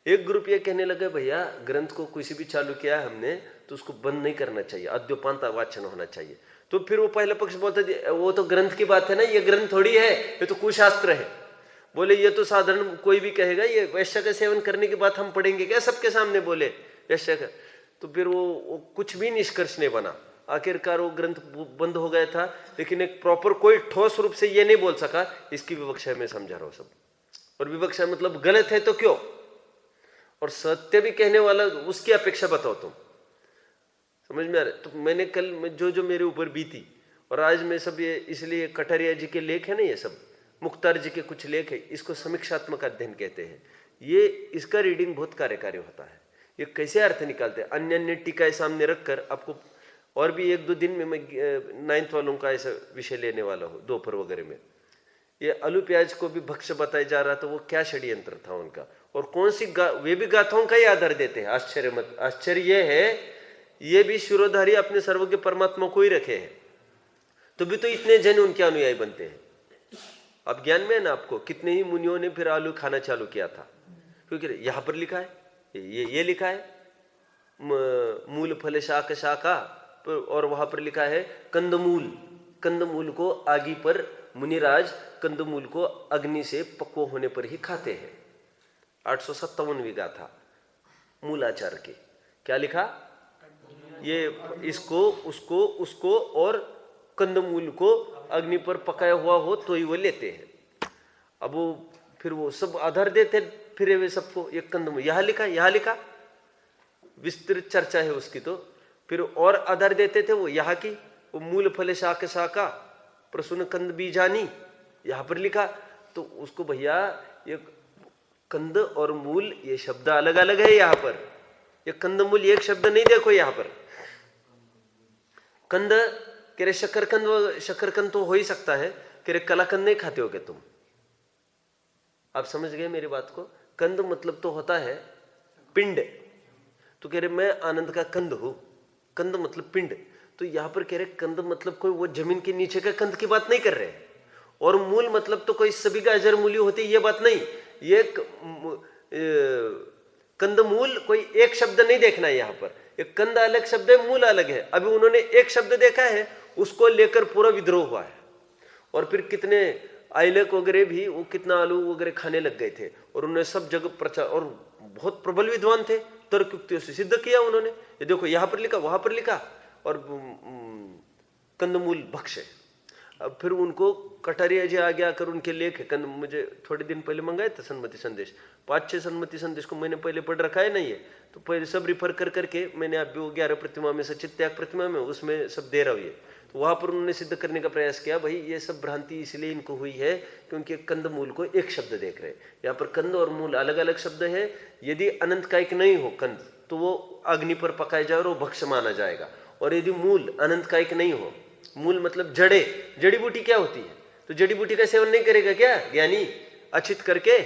एक ग्रुप ये कहने लगा, भैया ग्रंथ को किसी भी चालू किया हमने तो उसको बंद नहीं करना चाहिए, अद्योपांत वाचन होना चाहिए। तो फिर वो पहला पक्ष बोलता है वो तो ग्रंथ की बात है ना, ये ग्रंथ थोड़ी है, ये तो कुशास्त्र है। बोले ये तो साधारण कोई भी कहेगा, ये वैश्य का सेवन करने की बात हम पढ़ेंगे क्या सबके सामने, बोले वैश्य का। तो फिर वो कुछ भी निष्कर्ष नहीं बना, आखिरकार वो ग्रंथ बंद हो गया था। लेकिन एक प्रॉपर कोई ठोस रूप से ये नहीं बोल सका, इसकी विवक्षा में समझा रहा हूं सब। और विवक्षा मतलब गलत है तो क्यों, और सत्य भी कहने वाला उसकी अपेक्षा बताओ तुम, समझ में आ रहा है। तो मैंने कल जो मेरे ऊपर बीती, और आज मैं सब ये इसलिए कटारिया जी के लेख है ना, ये सब मुख्तार जी के कुछ लेख है, इसको समीक्षात्मक अध्ययन कहते हैं। ये इसका रीडिंग बहुत कार्यकारी होता है। ये कैसे अर्थ निकालते हैं, अन्य अन्य टीकाएं सामने रखकर आपको। और भी 1-2 दिन में मैं 9th वालों का ऐसा विषय लेने वाला हूँ दोपहर वगैरह में। ये आलू प्याज को भी भक्ष्य बताया जा रहा था, वो क्या षड्यंत्र था उनका, और कौन सी वे भी गाथाओं का ही आधार देते हैं। आश्चर्य ये है, ये भी शिरोधारी अपने सर्वज्ञ परमात्मा को ही रखे हैं, तो भी तो इतने जन उनके अनुयायी बनते हैं। अब ज्ञान में है ना आपको, कितने ही मुनियों ने फिर आलू खाना चालू किया था, क्योंकि यहां पर लिखा है, ये लिखा है मूल फल शाक शाका, और वहां पर लिखा है कंदमूल। कंदमूल को आगी पर मुनिराज कंदमूल को अग्नि से पक्व होने पर ही खाते हैं। 857वीं गाथा मूलाचार के क्या लिखा, ये इसको उसको उसको और कंदमूल को अग्नि पर पकाया हुआ हो तो ही वो लेते हैं। अब वो फिर वो सब आधार देते फिर वे सबको, ये कंदमूल यहां लिखा, विस्तृत चर्चा है उसकी। तो फिर और आधार देते थे वो यहाँ की, वो मूल फल शाक शाका प्रसून कंद बीजानी, यहां पर लिखा। तो उसको भैया ये कंद और मूल ये शब्द अलग अलग है यहाँ पर, ये कंदमूल एक शब्द नहीं, देखो यहाँ पर कंद कह रहे शकरकंद तो हो ही सकता है, कह रहे कलाकंद नहीं खाते हो क्या तुम। आप समझ गए मेरी बात को। कंद मतलब तो होता है पिंड, तो कह रहे मैं आनंद का कंद हूं, कंद मतलब पिंड। तो यहां पर कह रहे कंद मतलब कोई वो जमीन के नीचे का कंद की बात नहीं कर रहे, और मूल मतलब तो कोई सभी गाजर मूली होती ये बात नहीं। ये कंदमूल कोई एक शब्द नहीं देखना है यहाँ पर, ये कंद अलग शब्द है, मूल अलग है। अभी उन्होंने एक शब्द देखा है, उसको लेकर पूरा विद्रोह हुआ है। और फिर कितने आइलक वगैरह भी वो कितना आलू वगैरह खाने लग गए थे, और उन्होंने सब जगह प्रचार, और बहुत प्रबल विद्वान थे, तर्क युक्तियों से सिद्ध किया उन्होंने। ये देखो यहाँ पर लिखा, वहां पर लिखा, और कंदमूल भक्ष्य। अब फिर उनको कटारिया जी आगे आकर उनके लेख है, मुझे थोड़े दिन पहले मंगाए थे सन्मति संदेश, 5-6 सन्मति संदेश को मैंने पहले पढ़ रखा है नहीं है, तो पहले सब रिफर कर करके मैंने अभी वो 11 प्रतिमा में सचित त्याग प्रतिमा में उसमें सब दे रहा हूँ। तो वहां पर उन्होंने सिद्ध करने का प्रयास किया, भाई ये सब भ्रांति इसलिए इनको हुई है क्योंकि कंद मूल को एक शब्द देख रहे हैं। यहाँ पर कंद और मूल अलग अलग शब्द है। यदि अनंत कायिक नहीं हो कंद तो वो अग्नि पर पकाया जाए और वो भक्ष्य माना जाएगा, और यदि मूल अनंत कायिक नहीं हो, मूल मतलब जड़ी बूटी क्या होती है, तो जड़ी बूटी का सेवन नहीं करेगा क्या ज्ञानी अचित करके।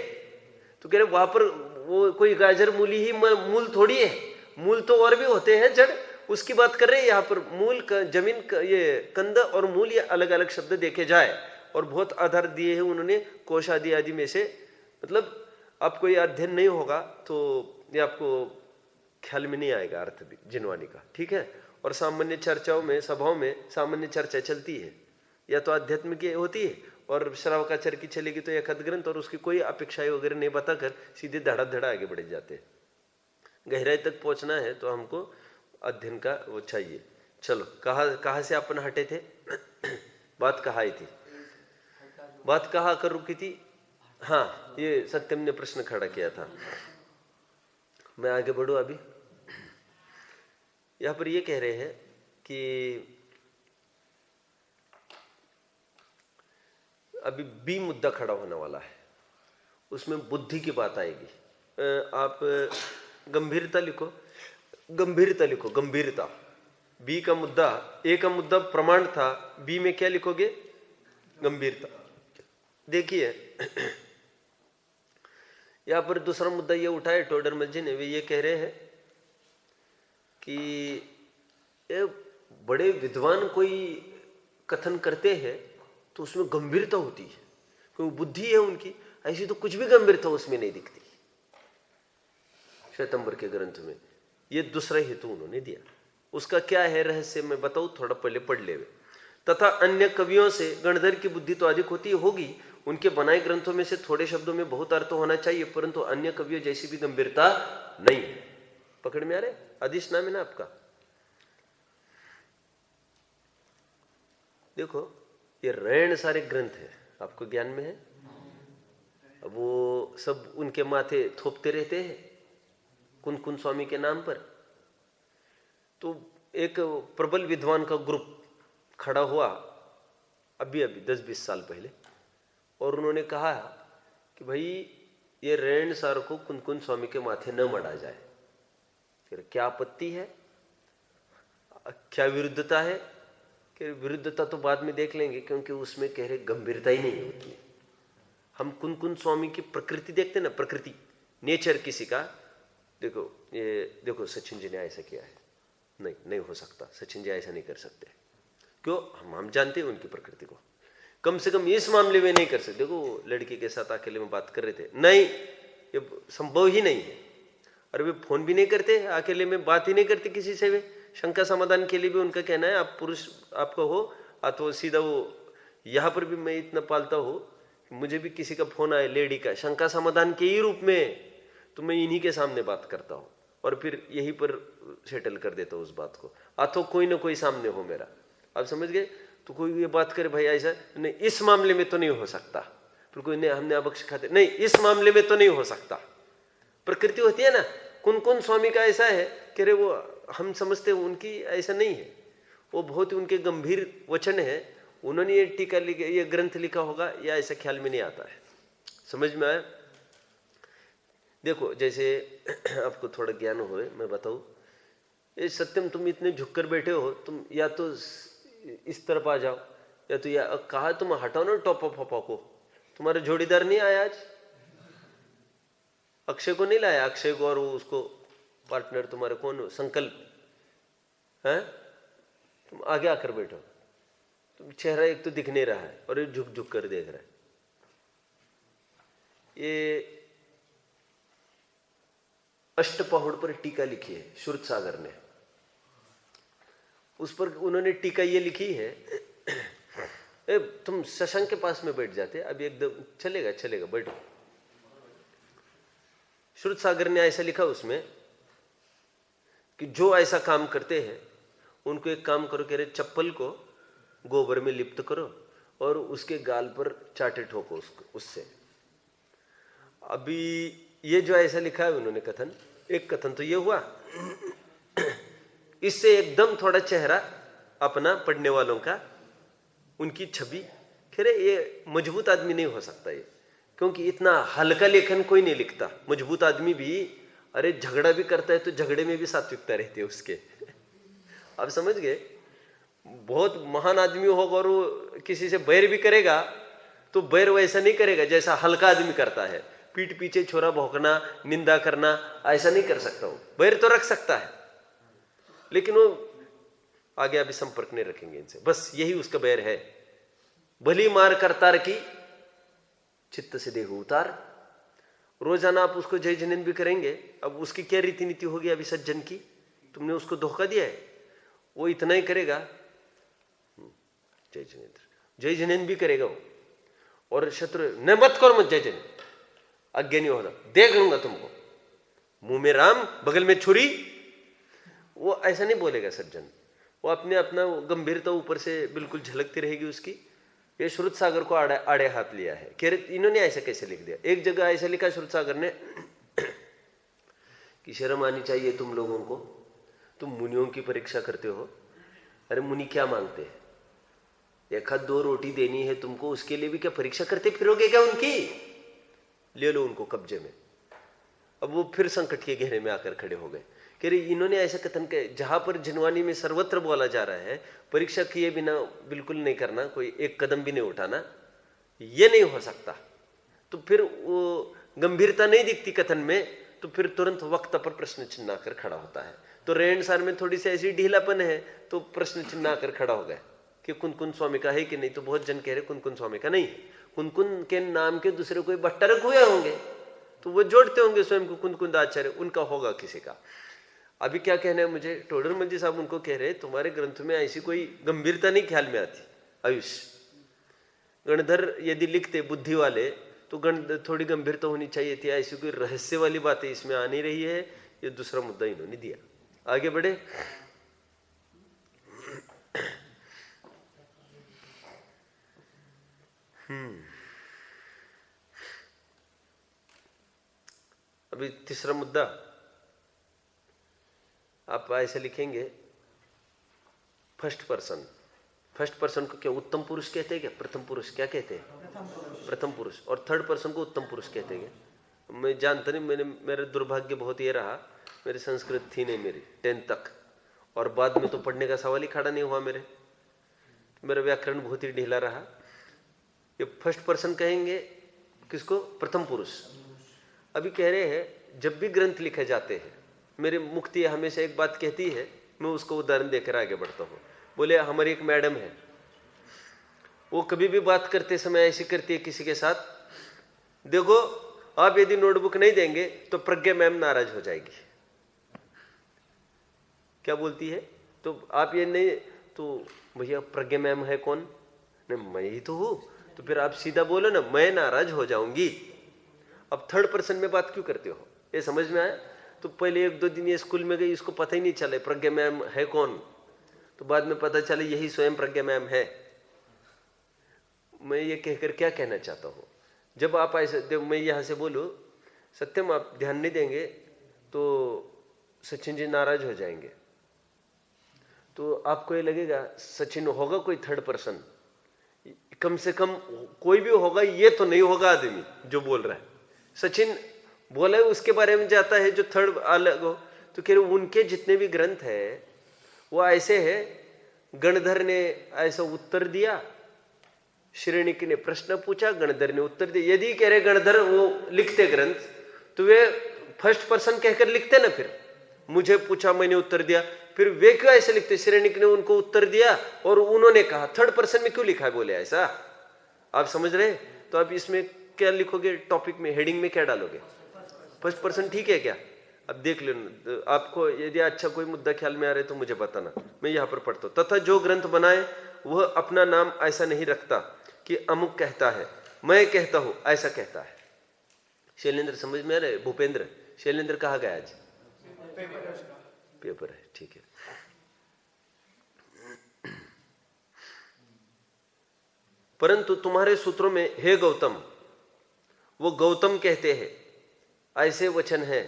तो कह रहे वहां पर वो कोई गाजर मूली ही मूल थोड़ी है, मूल तो और भी होते हैं जड़, उसकी बात कर रहे हैं। यहाँ पर मूल जमीन ये कंद और मूल ये अलग अलग शब्द देखे जाए, और बहुत आधार दिए हैं उन्होंने कोश आदि आदि में से। मतलब आपको ये अध्ययन नहीं होगा तो ये आपको ख्याल में नहीं आएगा अर्थ भी जिनवानी का, ठीक है। और सामान्य चर्चाओं में सभाओं में सामान्य चर्चा चलती है, या तो आध्यात्म की होती है, और श्रावकाचार्य की चलेगी तो एक ग्रंथ, और उसकी कोई अपेक्षाएं वगैरह नहीं बताकर सीधे धड़ा आगे बढ़ जाते हैं। गहराई तक पहुंचना है तो हमको अध्ययन का वो चाहिए। चलो कहाँ से अपन हटे थे बात कहाँ आई थी, बात कहाँ कर रुकी थी। हाँ, ये सत्यम ने प्रश्न खड़ा किया था, मैं आगे बढ़ू। अभी यहां पर ये कह रहे हैं कि अभी बी मुद्दा खड़ा होने वाला है, उसमें बुद्धि की बात आएगी। आप गंभीरता लिखो, गंभीरता। बी का मुद्दा, ए का मुद्दा प्रमाण था, बी में क्या लिखोगे, गंभीरता। देखिए यहां पर दूसरा मुद्दा ये उठाए टोडरमल जी ने, वे ये कह रहे हैं कि ये बड़े विद्वान कोई कथन करते हैं तो उसमें गंभीरता होती है, क्योंकि बुद्धि है उनकी, ऐसी तो कुछ भी गंभीरता उसमें नहीं दिखती। श्वेतंबर के ग्रंथ में ये दूसरा हेतु उन्होंने दिया। उसका क्या है रहस्य मैं बताऊं, थोड़ा पहले पढ़ ले। तथा अन्य कवियों से गणधर की बुद्धि तो अधिक होती होगी, उनके बनाए ग्रंथों में से थोड़े शब्दों में बहुत अर्थ होना चाहिए, परंतु अन्य कवियों जैसी भी गंभीरता नहीं है। पकड़ में आ रहे? आदिश नाम है ना आपका। देखो ये रैन सारे ग्रंथ है, आपको ज्ञान में है। अब वो सब उनके माथे थोपते रहते हैं कुन स्वामी के नाम पर। तो एक प्रबल विद्वान का ग्रुप खड़ा हुआ अभी 10-20 साल पहले, और उन्होंने कहा कि भाई ये रैन सार को कुन स्वामी के माथे न मढ़ा जाए। फिर क्या आपत्ति है, क्या विरुद्धता है? कि विरुद्धता तो बाद में देख लेंगे, क्योंकि उसमें कह रहे गंभीरता ही नहीं होती है। हम कुन स्वामी की प्रकृति देखते ना, प्रकृति नेचर किसी का। देखो ये देखो सचिन जी ने ऐसा किया है, नहीं हो सकता, सचिन जी ऐसा नहीं कर सकते। क्यों? हम जानते हैं उनकी प्रकृति को, कम से कम इस मामले में नहीं कर सकते। देखो लड़की के साथ अकेले में बात कर रहे थे, नहीं ये संभव ही नहीं है। और वे फोन भी नहीं करते, अकेले में बात ही नहीं करते किसी से। वे शंका समाधान के लिए भी उनका कहना है आप पुरुष आपका हो अथवा सीधा वो। यहां पर भी मैं इतना पालता हूं, मुझे भी किसी का फोन आए लेडी का शंका समाधान के ही रूप में, तो मैं इन्हीं के सामने बात करता हूं और फिर यहीं पर सेटल कर देता हूं उस बात को। अथवा कोई ना कोई सामने हो मेरा, आप समझ गए। तो कोई ये बात करे भाई ऐसा नहीं, इस मामले में तो नहीं हो सकता। फिर कोई नहीं, हमने अबक्ष खाते, नहीं इस मामले में तो नहीं हो सकता। प्रकृति होती है ना। कुन स्वामी का ऐसा है कि रे वो हम समझते हैं, उनकी ऐसा नहीं है। वो बहुत ही उनके गंभीर वचन है। उन्होंने ये टीका लिखा, ये ग्रंथ लिखा होगा या ऐसा ख्याल में नहीं आता है। समझ में आया? देखो जैसे आपको थोड़ा ज्ञान हो, मैं बताऊं, ये सत्यम तुम इतने झुककर बैठे हो, तुम या तो इस तरफ आ जाओ, या तो या कहा तुम हटाओ ना टॉप फपा को। तुम्हारा जोड़ीदार नहीं आया आज, अक्षय को नहीं लाया, अक्षय को, और वो उसको पार्टनर तुम्हारे कौन, संकल्प है। तुम आगे आकर बैठो, तुम चेहरा एक तो दिख नहीं रहा है और ये झुक झुक कर देख रहा है। ये अष्टपहुड़ पर टीका लिखी है श्रुत सागर ने। उस पर उन्होंने टीका ये लिखी है, तुम शशांक के पास में बैठ जाते, अभी एकदम चलेगा बैठो। श्रुत सागर ने ऐसा लिखा उसमें कि जो ऐसा काम करते हैं उनको एक काम करो, कह रहे चप्पल को गोबर में लिप्त करो और उसके गाल पर चाटे ठोको उससे। अभी ये जो ऐसा लिखा है उन्होंने कथन, एक कथन तो ये हुआ, इससे एकदम थोड़ा चेहरा अपना पढ़ने वालों का, उनकी छवि, खैर ये मजबूत आदमी नहीं हो सकता ये, क्योंकि इतना हल्का लेखन कोई नहीं लिखता। मजबूत आदमी भी अरे झगड़ा भी करता है तो झगड़े में भी सात्विकता रहती है उसके। आप समझ गए। बहुत महान आदमी होगा और वो किसी से बैर भी करेगा तो बैर वैसा नहीं करेगा जैसा हल्का आदमी करता है। पीठ पीछे छोरा भौंकना, निंदा करना, ऐसा नहीं कर सकता। वो बैर तो रख सकता है, लेकिन वो आगे अभी संपर्क नहीं रखेंगे इनसे, बस यही उसका बैर है। भली मार करतार की चित्त से देह उतार। रोजाना आप उसको जय जिनेन्द्र भी करेंगे। अब उसकी क्या रीति नीति होगी अभी सज्जन की, तुमने उसको धोखा दिया है, वो इतना ही करेगा, जय जिनेन्द्र भी करेगा वो। और शत्रु न मत करो, मत जय जिनेन्द्र, आज्ञा नहीं होना, देख लूंगा तुमको, मुंह में राम बगल में छुरी, वो ऐसा नहीं बोलेगा सज्जन। वो अपने अपना गंभीरता ऊपर से बिल्कुल झलकती रहेगी उसकी। ये श्रुत सागर को आड़े हाथ लिया है। कह रहे इन्होंने ऐसा कैसे लिख दिया। एक जगह ऐसा लिखा श्रुत सागर ने कि शर्म आनी चाहिए तुम लोगों को, तुम मुनियों की परीक्षा करते हो। अरे मुनि क्या मांगते हैं, एक हाथ दो रोटी देनी है तुमको, उसके लिए भी क्या परीक्षा करते फिरोगे क्या उनकी? ले लो उनको कब्जे में। अब वो फिर संकट के घेरे में आकर खड़े हो गए। कह रहे इन्होंने ऐसा कथन किया, जहां पर जिनवानी में सर्वत्र बोला जा रहा है परीक्षा किए बिना बिल्कुल नहीं करना, कोई एक कदम भी नहीं उठाना, ये नहीं हो सकता। तो फिर वो गंभीरता नहीं दिखती कथन में, तो फिर तुरंत वक्त पर प्रश्न चिन्ह आकर खड़ा होता है। तो रेण सार में थोड़ी सी ऐसी ढीलापन है, तो प्रश्न चिन्ह आकर खड़ा हो गए कि कुन स्वामी का है कि नहीं। तो बहुत जन कह रहे कुन स्वामी का नहीं, कुन के नाम के दूसरे कोई भट्टारक हुए होंगे, तो वो जोड़ते होंगे स्वयं को कुंद आचार्य, उनका होगा किसी का। अभी क्या कहना है मुझे, टोडरमल जी साहब उनको कह रहे तुम्हारे ग्रंथ में ऐसी कोई गंभीरता नहीं ख्याल में आती। आयुष गणधर यदि लिखते बुद्धि वाले तो थोड़ी गंभीरता होनी चाहिए थी, ऐसी कोई रहस्य वाली बातें इसमें आ नहीं रही है। ये दूसरा मुद्दा इन्होंने दिया। आगे बढ़े। अभी तीसरा मुद्दा आप ऐसे लिखेंगे, फर्स्ट पर्सन। फर्स्ट पर्सन को क्या उत्तम पुरुष कहते हैं क्या, प्रथम पुरुष क्या कहते हैं, प्रथम पुरुष। और थर्ड पर्सन को उत्तम पुरुष कहते हैं। मैं जानता नहीं, मेरा दुर्भाग्य बहुत ये रहा, मेरी संस्कृत थी नहीं मेरी 10th तक, और बाद में तो पढ़ने का सवाल ही खड़ा नहीं हुआ मेरा व्याकरण बहुत ही ढीला रहा। ये फर्स्ट पर्सन कहेंगे किसको, प्रथम पुरुष। अभी कह रहे हैं जब भी ग्रंथ लिखे जाते हैं, मेरे मुक्ति हमेशा एक बात कहती है, मैं उसको उदाहरण देकर आगे बढ़ता हूँ। बोले हमारी एक मैडम है, वो कभी भी बात करते समय ऐसी करती है किसी के साथ, देखो आप यदि नोटबुक नहीं देंगे तो प्रज्ञा मैम नाराज हो जाएगी। क्या बोलती है, तो आप ये नहीं, तो भैया प्रज्ञा मैम है कौन, नहीं मैं ही तो हूं, तो फिर आप सीधा बोलो ना, मैं नाराज हो जाऊंगी। अब थर्ड पर्सन में बात क्यों करते हो, ये समझ में आया। तो पहले 1-2 दिन ये स्कूल में गई, इसको पता ही नहीं चले प्रज्ञा मैम है कौन, तो बाद में पता चले यही स्वयं प्रज्ञा मैम है। मैं ये कहकर क्या कहना चाहता हूं, जब आप ऐसे, मैं यहां से बोलूं सत्यम आप ध्यान नहीं देंगे तो सचिन जी नाराज हो जाएंगे, तो आपको ये लगेगा सचिन होगा कोई थर्ड पर्सन, कम से कम कोई भी होगा, ये तो नहीं होगा आदमी जो बोल रहा है। सचिन बोला है उसके बारे में जाता है जो थर्ड अलग हो, तो कह रहे उनके जितने भी ग्रंथ है वो ऐसे है, गणधर ने ऐसा उत्तर दिया, श्रेणिक ने प्रश्न पूछा, गणधर ने उत्तर दिया। यदि कह रहे गणधर वो लिखते ग्रंथ तो वे फर्स्ट पर्सन कहकर लिखते ना, फिर मुझे पूछा मैंने उत्तर दिया, फिर वे क्यों ऐसे लिखते, श्रेणिक ने उनको उत्तर दिया और उन्होंने कहा, थर्ड पर्सन में क्यों लिखा है बोले ऐसा, आप समझ रहे। तो आप इसमें क्या लिखोगे, टॉपिक में हेडिंग में क्या डालोगे, फर्स्ट पर्सन, ठीक है क्या। अब देख लेना, आपको यदि अच्छा कोई मुद्दा ख्याल में आ रहा है तो मुझे बताना। मैं यहां पर पढ़ता हूं, तथा जो ग्रंथ बनाए वह अपना नाम ऐसा नहीं रखता कि अमुक कहता है, मैं कहता हूं ऐसा कहता है। शैलेंद्र समझ में आ रहा है, भूपेंद्र शैलेंद्र कहाँ गया आज, पेपर है, ठीक है। परंतु तुम्हारे सूत्रों में हे गौतम, वो गौतम कहते हैं, ऐसे वचन है,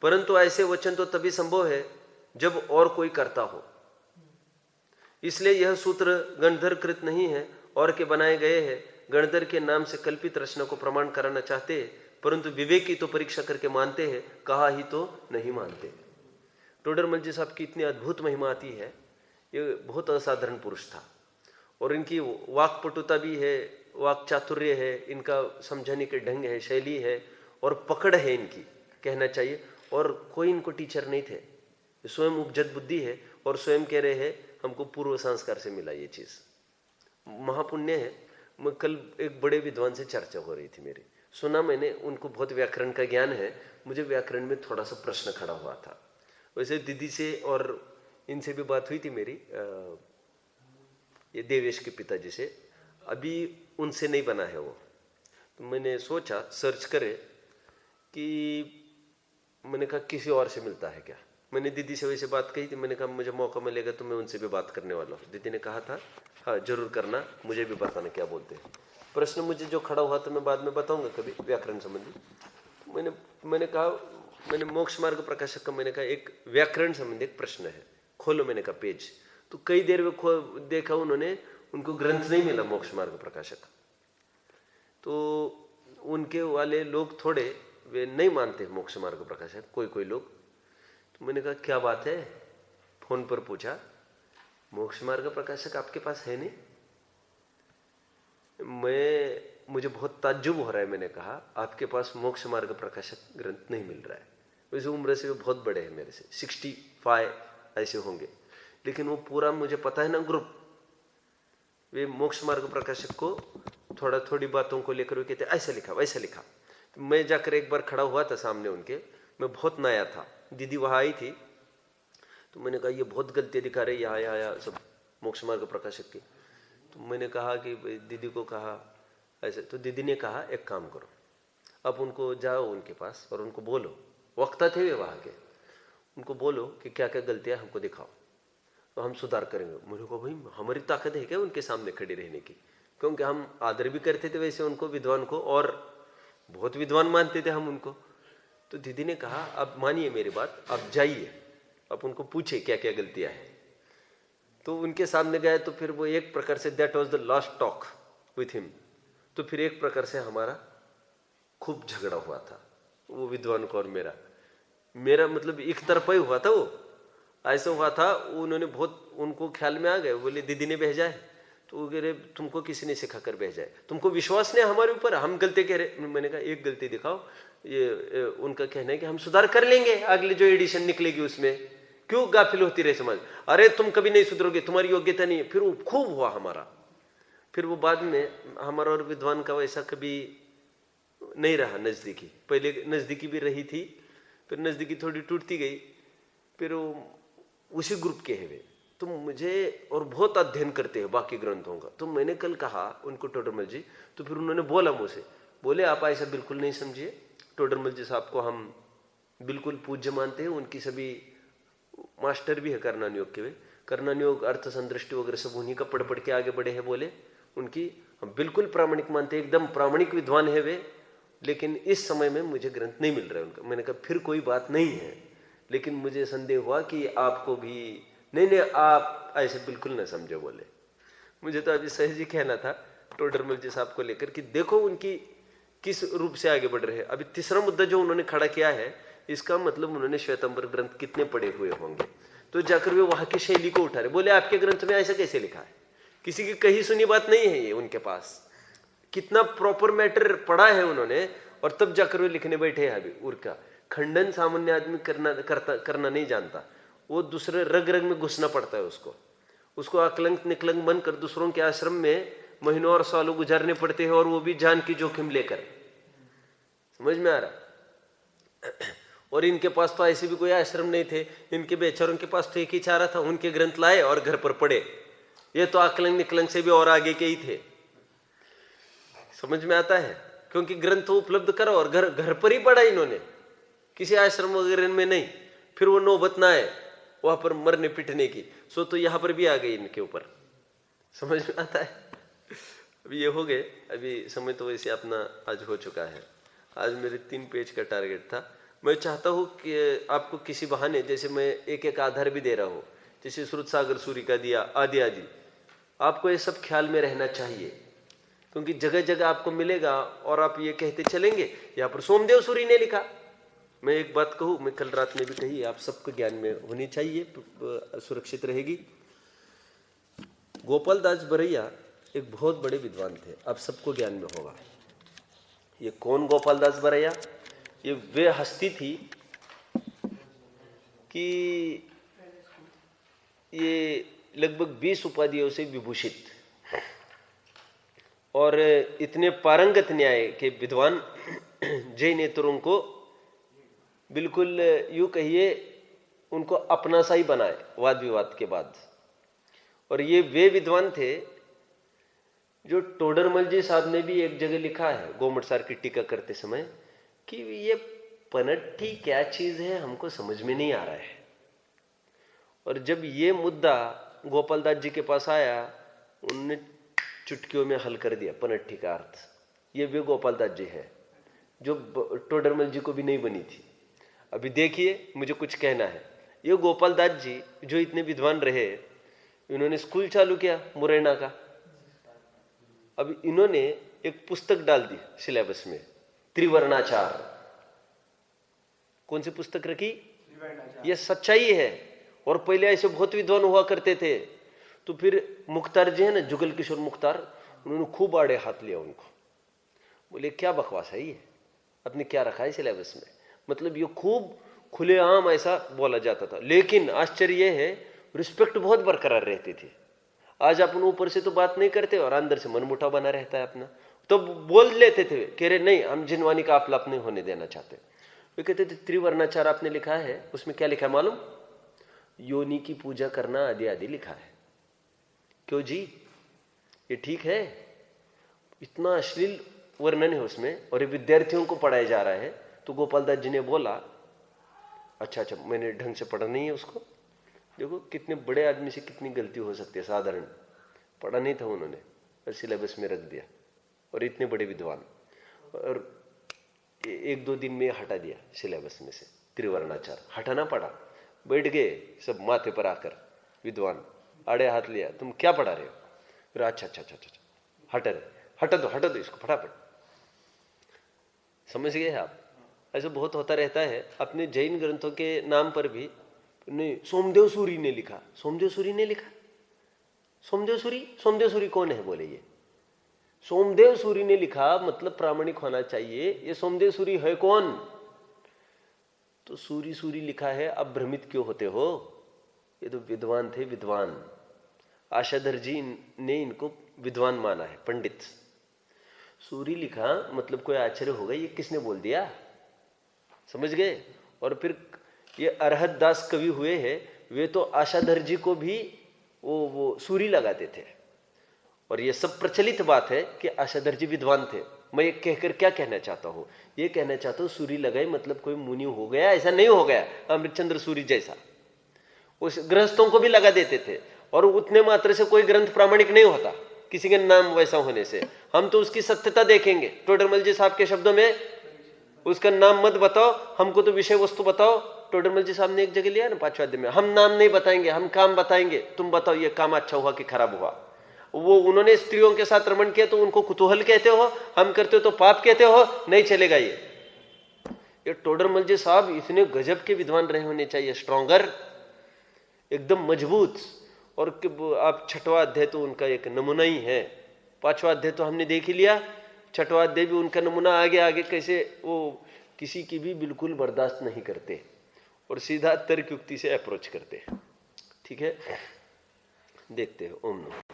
परंतु ऐसे वचन तो तभी संभव है जब और कोई करता हो। इसलिए यह सूत्र गणधर कृत नहीं है और के बनाए गए हैं। गणधर के नाम से कल्पित रचना को प्रमाण कराना चाहते हैं, परंतु विवेकी तो परीक्षा करके मानते हैं, कहा ही तो नहीं मानते। टोडरमल जी साहब की इतनी अद्भुत महिमा आती है, ये बहुत असाधारण पुरुष था, और इनकी वाक्पटुता भी है, वाक चातुर्य है, इनका समझाने के ढंग है, शैली है और पकड़ है इनकी, कहना चाहिए। और कोई इनको टीचर नहीं थे, स्वयं उपजत बुद्धि है, और स्वयं कह रहे हैं हमको पूर्व संस्कार से मिला ये चीज, महापुण्य है। मैं कल एक बड़े विद्वान से चर्चा हो रही थी मेरी, सुना मैंने, उनको बहुत व्याकरण का ज्ञान है, मुझे व्याकरण में थोड़ा सा प्रश्न खड़ा हुआ था। वैसे दीदी से और इनसे भी बात हुई थी मेरी, ये देवेश के पिताजी से, अभी उनसे नहीं बना है वो। तो मैंने सोचा सर्च करे कि, मैंने कहा किसी और से मिलता है क्या। मैंने दीदी से वैसे बात कही थी, मैंने कहा मुझे मौका मिलेगा तो मैं उनसे भी बात करने वाला हूँ। दीदी ने कहा था हाँ जरूर करना, मुझे भी बताना क्या बोलते हैं। प्रश्न मुझे जो खड़ा हुआ तो मैं बाद में बताऊंगा कभी व्याकरण संबंधी। मैंने कहा, मैंने मोक्ष मार्ग प्रकाशक का मैंने कहा एक व्याकरण संबंधी एक प्रश्न है, खोलो, मैंने कहा पेज। तो कई देर में देखा उन्होंने, उनको ग्रंथ नहीं मिला मोक्ष मार्ग प्रकाशक। तो उनके वाले लोग थोड़े वे नहीं मानते मोक्ष मार्ग प्रकाशक, कोई लोग। तो मैंने कहा क्या बात है, फोन पर पूछा, मोक्ष मार्ग प्रकाशक आपके पास है नहीं। मुझे बहुत ताज्जुब हो रहा है, मैंने कहा आपके पास मोक्ष मार्ग प्रकाशक ग्रंथ नहीं मिल रहा है। वैसे उम्र से वे बहुत बड़े हैं मेरे से, 65 ऐसे होंगे, लेकिन वो पूरा मुझे पता है ना ग्रुप। वे मोक्ष मार्ग प्रकाशक को थोड़ी बातों को लेकर वे कहते ऐसा लिखा वैसा लिखा। तो मैं जाकर एक बार खड़ा हुआ था सामने उनके, मैं बहुत नया था, दीदी वहां आई थी, तो मैंने कहा ये बहुत गलतियां दिखा रहे यहाँ यहाँ यहाँ सब मोक्ष मार्ग प्रकाशक की। तो मैंने कहा कि दीदी को कहा ऐसे, तो दीदी ने कहा एक काम करो, अब उनको जाओ उनके पास और उनको बोलो, वक्ता थे वे वहां के, उनको बोलो कि क्या क्या गलतियां हमको दिखाओ तो हम सुधार करेंगे। मुझे को भाई हमारी ताकत है क्या उनके सामने खड़ी रहने की, क्योंकि हम आदर भी करते थे वैसे उनको, विद्वान को, और बहुत विद्वान मानते थे हम उनको। तो दीदी ने कहा अब मानिए मेरी बात, आप जाइए, आप उनको पूछे क्या क्या गलतियां हैं। तो उनके सामने गए तो फिर वो एक प्रकार say that was the last talk with him. तो फिर एक प्रकार से हमारा खूब झगड़ा हुआ था, वो विद्वान को और मेरा मतलब एक तरफा ही हुआ था। वो ऐसा हुआ था, उन्होंने बहुत उनको ख्याल में आ गए, बोले दीदी ने भेजा है, तो वो कह रहे तुमको किसी ने सिखा कर भेजा है, तुमको विश्वास नहीं हमारे ऊपर, हम गलती कह रहे। मैंने कहा एक गलती दिखाओ, ये उनका कहना है कि हम सुधार कर लेंगे, अगले जो एडिशन निकलेगी उसमें क्यों गाफिल होती रहे समाज, अरे तुम कभी नहीं सुधरोगे, तुम्हारी योग्यता नहीं है। फिर वो खूब हुआ हमारा। फिर वो बाद में हमारा और विद्वान का वैसा कभी नहीं रहा नजदीकी, पहले नजदीकी भी रही थी, फिर नजदीकी थोड़ी टूटती गई, फिर वो उसी ग्रुप के हैं वे। तो मुझे और बहुत अध्ययन करते हैं बाकी ग्रंथों का। तो मैंने कल कहा उनको टोडरमल जी, तो फिर उन्होंने बोला मुझसे, बोले आप ऐसा बिल्कुल नहीं समझिए, टोडरमल जी साहब को हम बिल्कुल पूज्य मानते हैं, उनकी सभी मास्टर भी है करनान योग के, वे करनान योग अर्थ संदृष्टि वगैरह सब उन्हीं का पढ़ के आगे बढ़े हैं। बोले उनकी हम बिल्कुल प्रामाणिक मानते हैं, एकदम प्रामाणिक विद्वान है वे, लेकिन इस समय में मुझे ग्रंथ नहीं मिल रहा है उनका। मैंने कहा फिर कोई बात नहीं है, लेकिन मुझे संदेह हुआ कि आपको भी नहीं आप ऐसे बिल्कुल ना समझो। बोले मुझे तो अभी सहज ही कहना था टोडरमल जी साहब को लेकर कि देखो उनकी किस रूप से आगे बढ़ रहे हैं। अभी तीसरा मुद्दा जो उन्होंने खड़ा किया है, इसका मतलब उन्होंने श्वेतांबर ग्रंथ कितने पढ़े हुए होंगे, तो जाकर वे वहां की शैली को उठा रहे। बोले आपके ग्रंथ में ऐसा कैसे लिखा है, किसी की कही सुनी बात नहीं है ये उनके पास, कितना प्रॉपर मैटर पढ़ा है उन्होंने, और तब जाकर वे लिखने बैठे हैं। अभी उनका खंडन सामान्य आदमी करना नहीं जानता, वो दूसरे रग रग में घुसना पड़ता है उसको अकलंक निकलंक बनकर दूसरों के आश्रम में महीनों और सालों गुजारने पड़ते हैं, और वो भी जान की जोखिम लेकर। समझ में आ रहा। और इनके पास तो ऐसे भी कोई आश्रम नहीं थे, इनके बेचारों के पास तो एक ही चारा था, उनके ग्रंथ लाए और घर पर पढ़े। ये तो अकलंक निकलंक से भी और आगे के ही थे। समझ में आता है, क्योंकि ग्रंथ उपलब्ध करो और घर पर ही पढ़ा इन्होंने, किसी आश्रम वगैरह में नहीं। फिर वो नौबत ना आए वहां पर मरने पिटने की, सो तो यहां पर भी आ गई इनके ऊपर। समझ में आता है। अभी ये हो गए, अभी समय तो वैसे अपना आज हो चुका है। आज मेरे 3 पेज का टारगेट था। मैं चाहता हूं कि आपको किसी बहाने, जैसे मैं एक एक आधार भी दे रहा हूं, जैसे श्रुत सागर सूरी का दिया आदि आदि, आपको ये सब ख्याल में रहना चाहिए, क्योंकि जगह जगह आपको मिलेगा और आप ये कहते चलेंगे यहाँ पर सोमदेव सूरी ने लिखा। मैं एक बात कहूँ, मैं कल रात में भी कही, आप सबको ज्ञान में होनी चाहिए, सुरक्षित रहेगी। गोपाल दास बरैया एक बहुत बड़े विद्वान थे, आप सबको ज्ञान में होगा। ये कौन गोपाल दास बरैया? ये वे हस्ती थी कि ये लगभग 20 उपाधियों से विभूषित और इतने पारंगत न्याय के विद्वान, जैनेतरों को बिल्कुल यूं कहिए उनको अपना सा ही बनाए वाद विवाद के बाद। और ये वे विद्वान थे जो टोडरमल जी साहब ने भी एक जगह लिखा है गोमटसार की टीका करते समय कि ये पनट्टी क्या चीज है हमको समझ में नहीं आ रहा है। और जब ये मुद्दा गोपाल दास जी के पास आया, उन्होंने चुटकियों में हल कर दिया पनट्टी का अर्थ। ये वे गोपाल दास जी है जो टोडरमल जी को भी नहीं बनी थी। अभी देखिए, मुझे कुछ कहना है, ये गोपाल दास जी जो इतने विद्वान रहे, इन्होंने स्कूल चालू किया मुरैना का। अब इन्होंने एक पुस्तक डाल दी सिलेबस में, त्रिवर्णाचार। कौन सी पुस्तक रखी? ये सच्चाई है। और पहले ऐसे बहुत विद्वान हुआ करते थे। तो फिर मुख्तार जी है ना, जुगल किशोर मुख्तार, उन्होंने खूब आड़े हाथ लिया उनको। बोले क्या बकवास है ये, अपने क्या रखा है सिलेबस में। मतलब ये खूब खुलेआम ऐसा बोला जाता था। लेकिन आश्चर्य ये है, रिस्पेक्ट बहुत बरकरार रहती थी। आज अपन ऊपर से तो बात नहीं करते और अंदर से मनमुटाव बना रहता है अपना। तो बोल लेते थे, कह रहे नहीं, हम जिनवानी का आपलाप नहीं होने देना चाहते। वे कहते थे त्रिवर्णाचार आपने लिखा है, उसमें क्या लिखा है मालूम? योनि की पूजा करना आदि आदि लिखा है। क्यों जी, ये ठीक है? इतना अश्लील वर्णन है उसमें और ये विद्यार्थियों को पढ़ाया जा रहा है। तो गोपाल दास जी ने बोला, अच्छा मैंने ढंग से पढ़ा नहीं है उसको। देखो कितने बड़े आदमी से कितनी गलती हो सकती है, साधारण पढ़ा नहीं था उन्होंने और सिलेबस में रख दिया, और इतने बड़े विद्वान, और 1-2 दिन में हटा दिया सिलेबस में से त्रिवर्णाचार। हटाना पड़ा, बैठ गए सब माथे पर आकर विद्वान, आड़े हाथ लिया, तुम क्या पढ़ा रहे हो? फिर अच्छा हटा दो इसको फटाफट। समझ गए आप? ऐसा बहुत होता रहता है। अपने जैन ग्रंथों के नाम पर भी नहीं, सोमदेव सूरी ने लिखा। सोमदेव सूरी ने लिखा? सोमदेव सूरी कौन है? बोले ये सोमदेव सूरी ने लिखा, मतलब प्रामाणिक होना चाहिए। ये सोमदेव सूरी है कौन? तो सूरी लिखा है, अब भ्रमित क्यों होते हो? ये तो विद्वान थे, विद्वान। आशाधर जी ने इनको विद्वान माना है, पंडित। सूरी लिखा मतलब कोई आश्चर्य होगा, ये किसने बोल दिया? समझ गए? और फिर ये अरहत दास कवि हुए हैं, वे तो आशाधर जी को भी वो सूरी लगाते थे। और ये सब प्रचलित बात है कि आशाधर जी विद्वान थे। मैं ये कहकर क्या कहना चाहता हूं? ये कहना चाहता हूं सूरी लगाई मतलब कोई मुनि हो गया, ऐसा नहीं हो गया। अमृतचंद्र सूरी जैसा उस गृहस्थों को भी लगा देते थे, और उतने मात्र से कोई ग्रंथ प्रामाणिक नहीं होता किसी के नाम वैसा होने से। हम तो उसकी सत्यता देखेंगे। टोडरमल जी साहब के शब्दों में, उसका नाम मत बताओ, हमको तो विषय वस्तु बताओ। टोडरमल जी साहब ने एक जगह लिया ना 5वें अध्याय में, हम नाम नहीं बताएंगे, हम काम बताएंगे। तुम बताओ ये काम अच्छा हुआ कि खराब हुआ। वो उन्होंने स्त्रियों के साथ रमण किया तो उनको कुतूहल कहते हो, हम करते हो तो पाप कहते हो, नहीं चलेगा ये टोडरमल जी साहब इतने गजब के विद्वान रहे होने चाहिए, स्ट्रॉन्गर, एकदम मजबूत। और आप 6वां अध्याय तो उनका एक नमूना ही है। 5वां अध्याय तो हमने देख ही लिया, 6वां अध्याय भी उनका नमूना। आगे कैसे वो किसी की भी बिल्कुल बर्दाश्त नहीं करते और सीधा तर्क युक्ति से अप्रोच करते। ठीक है, देखते हैं। ओम नमः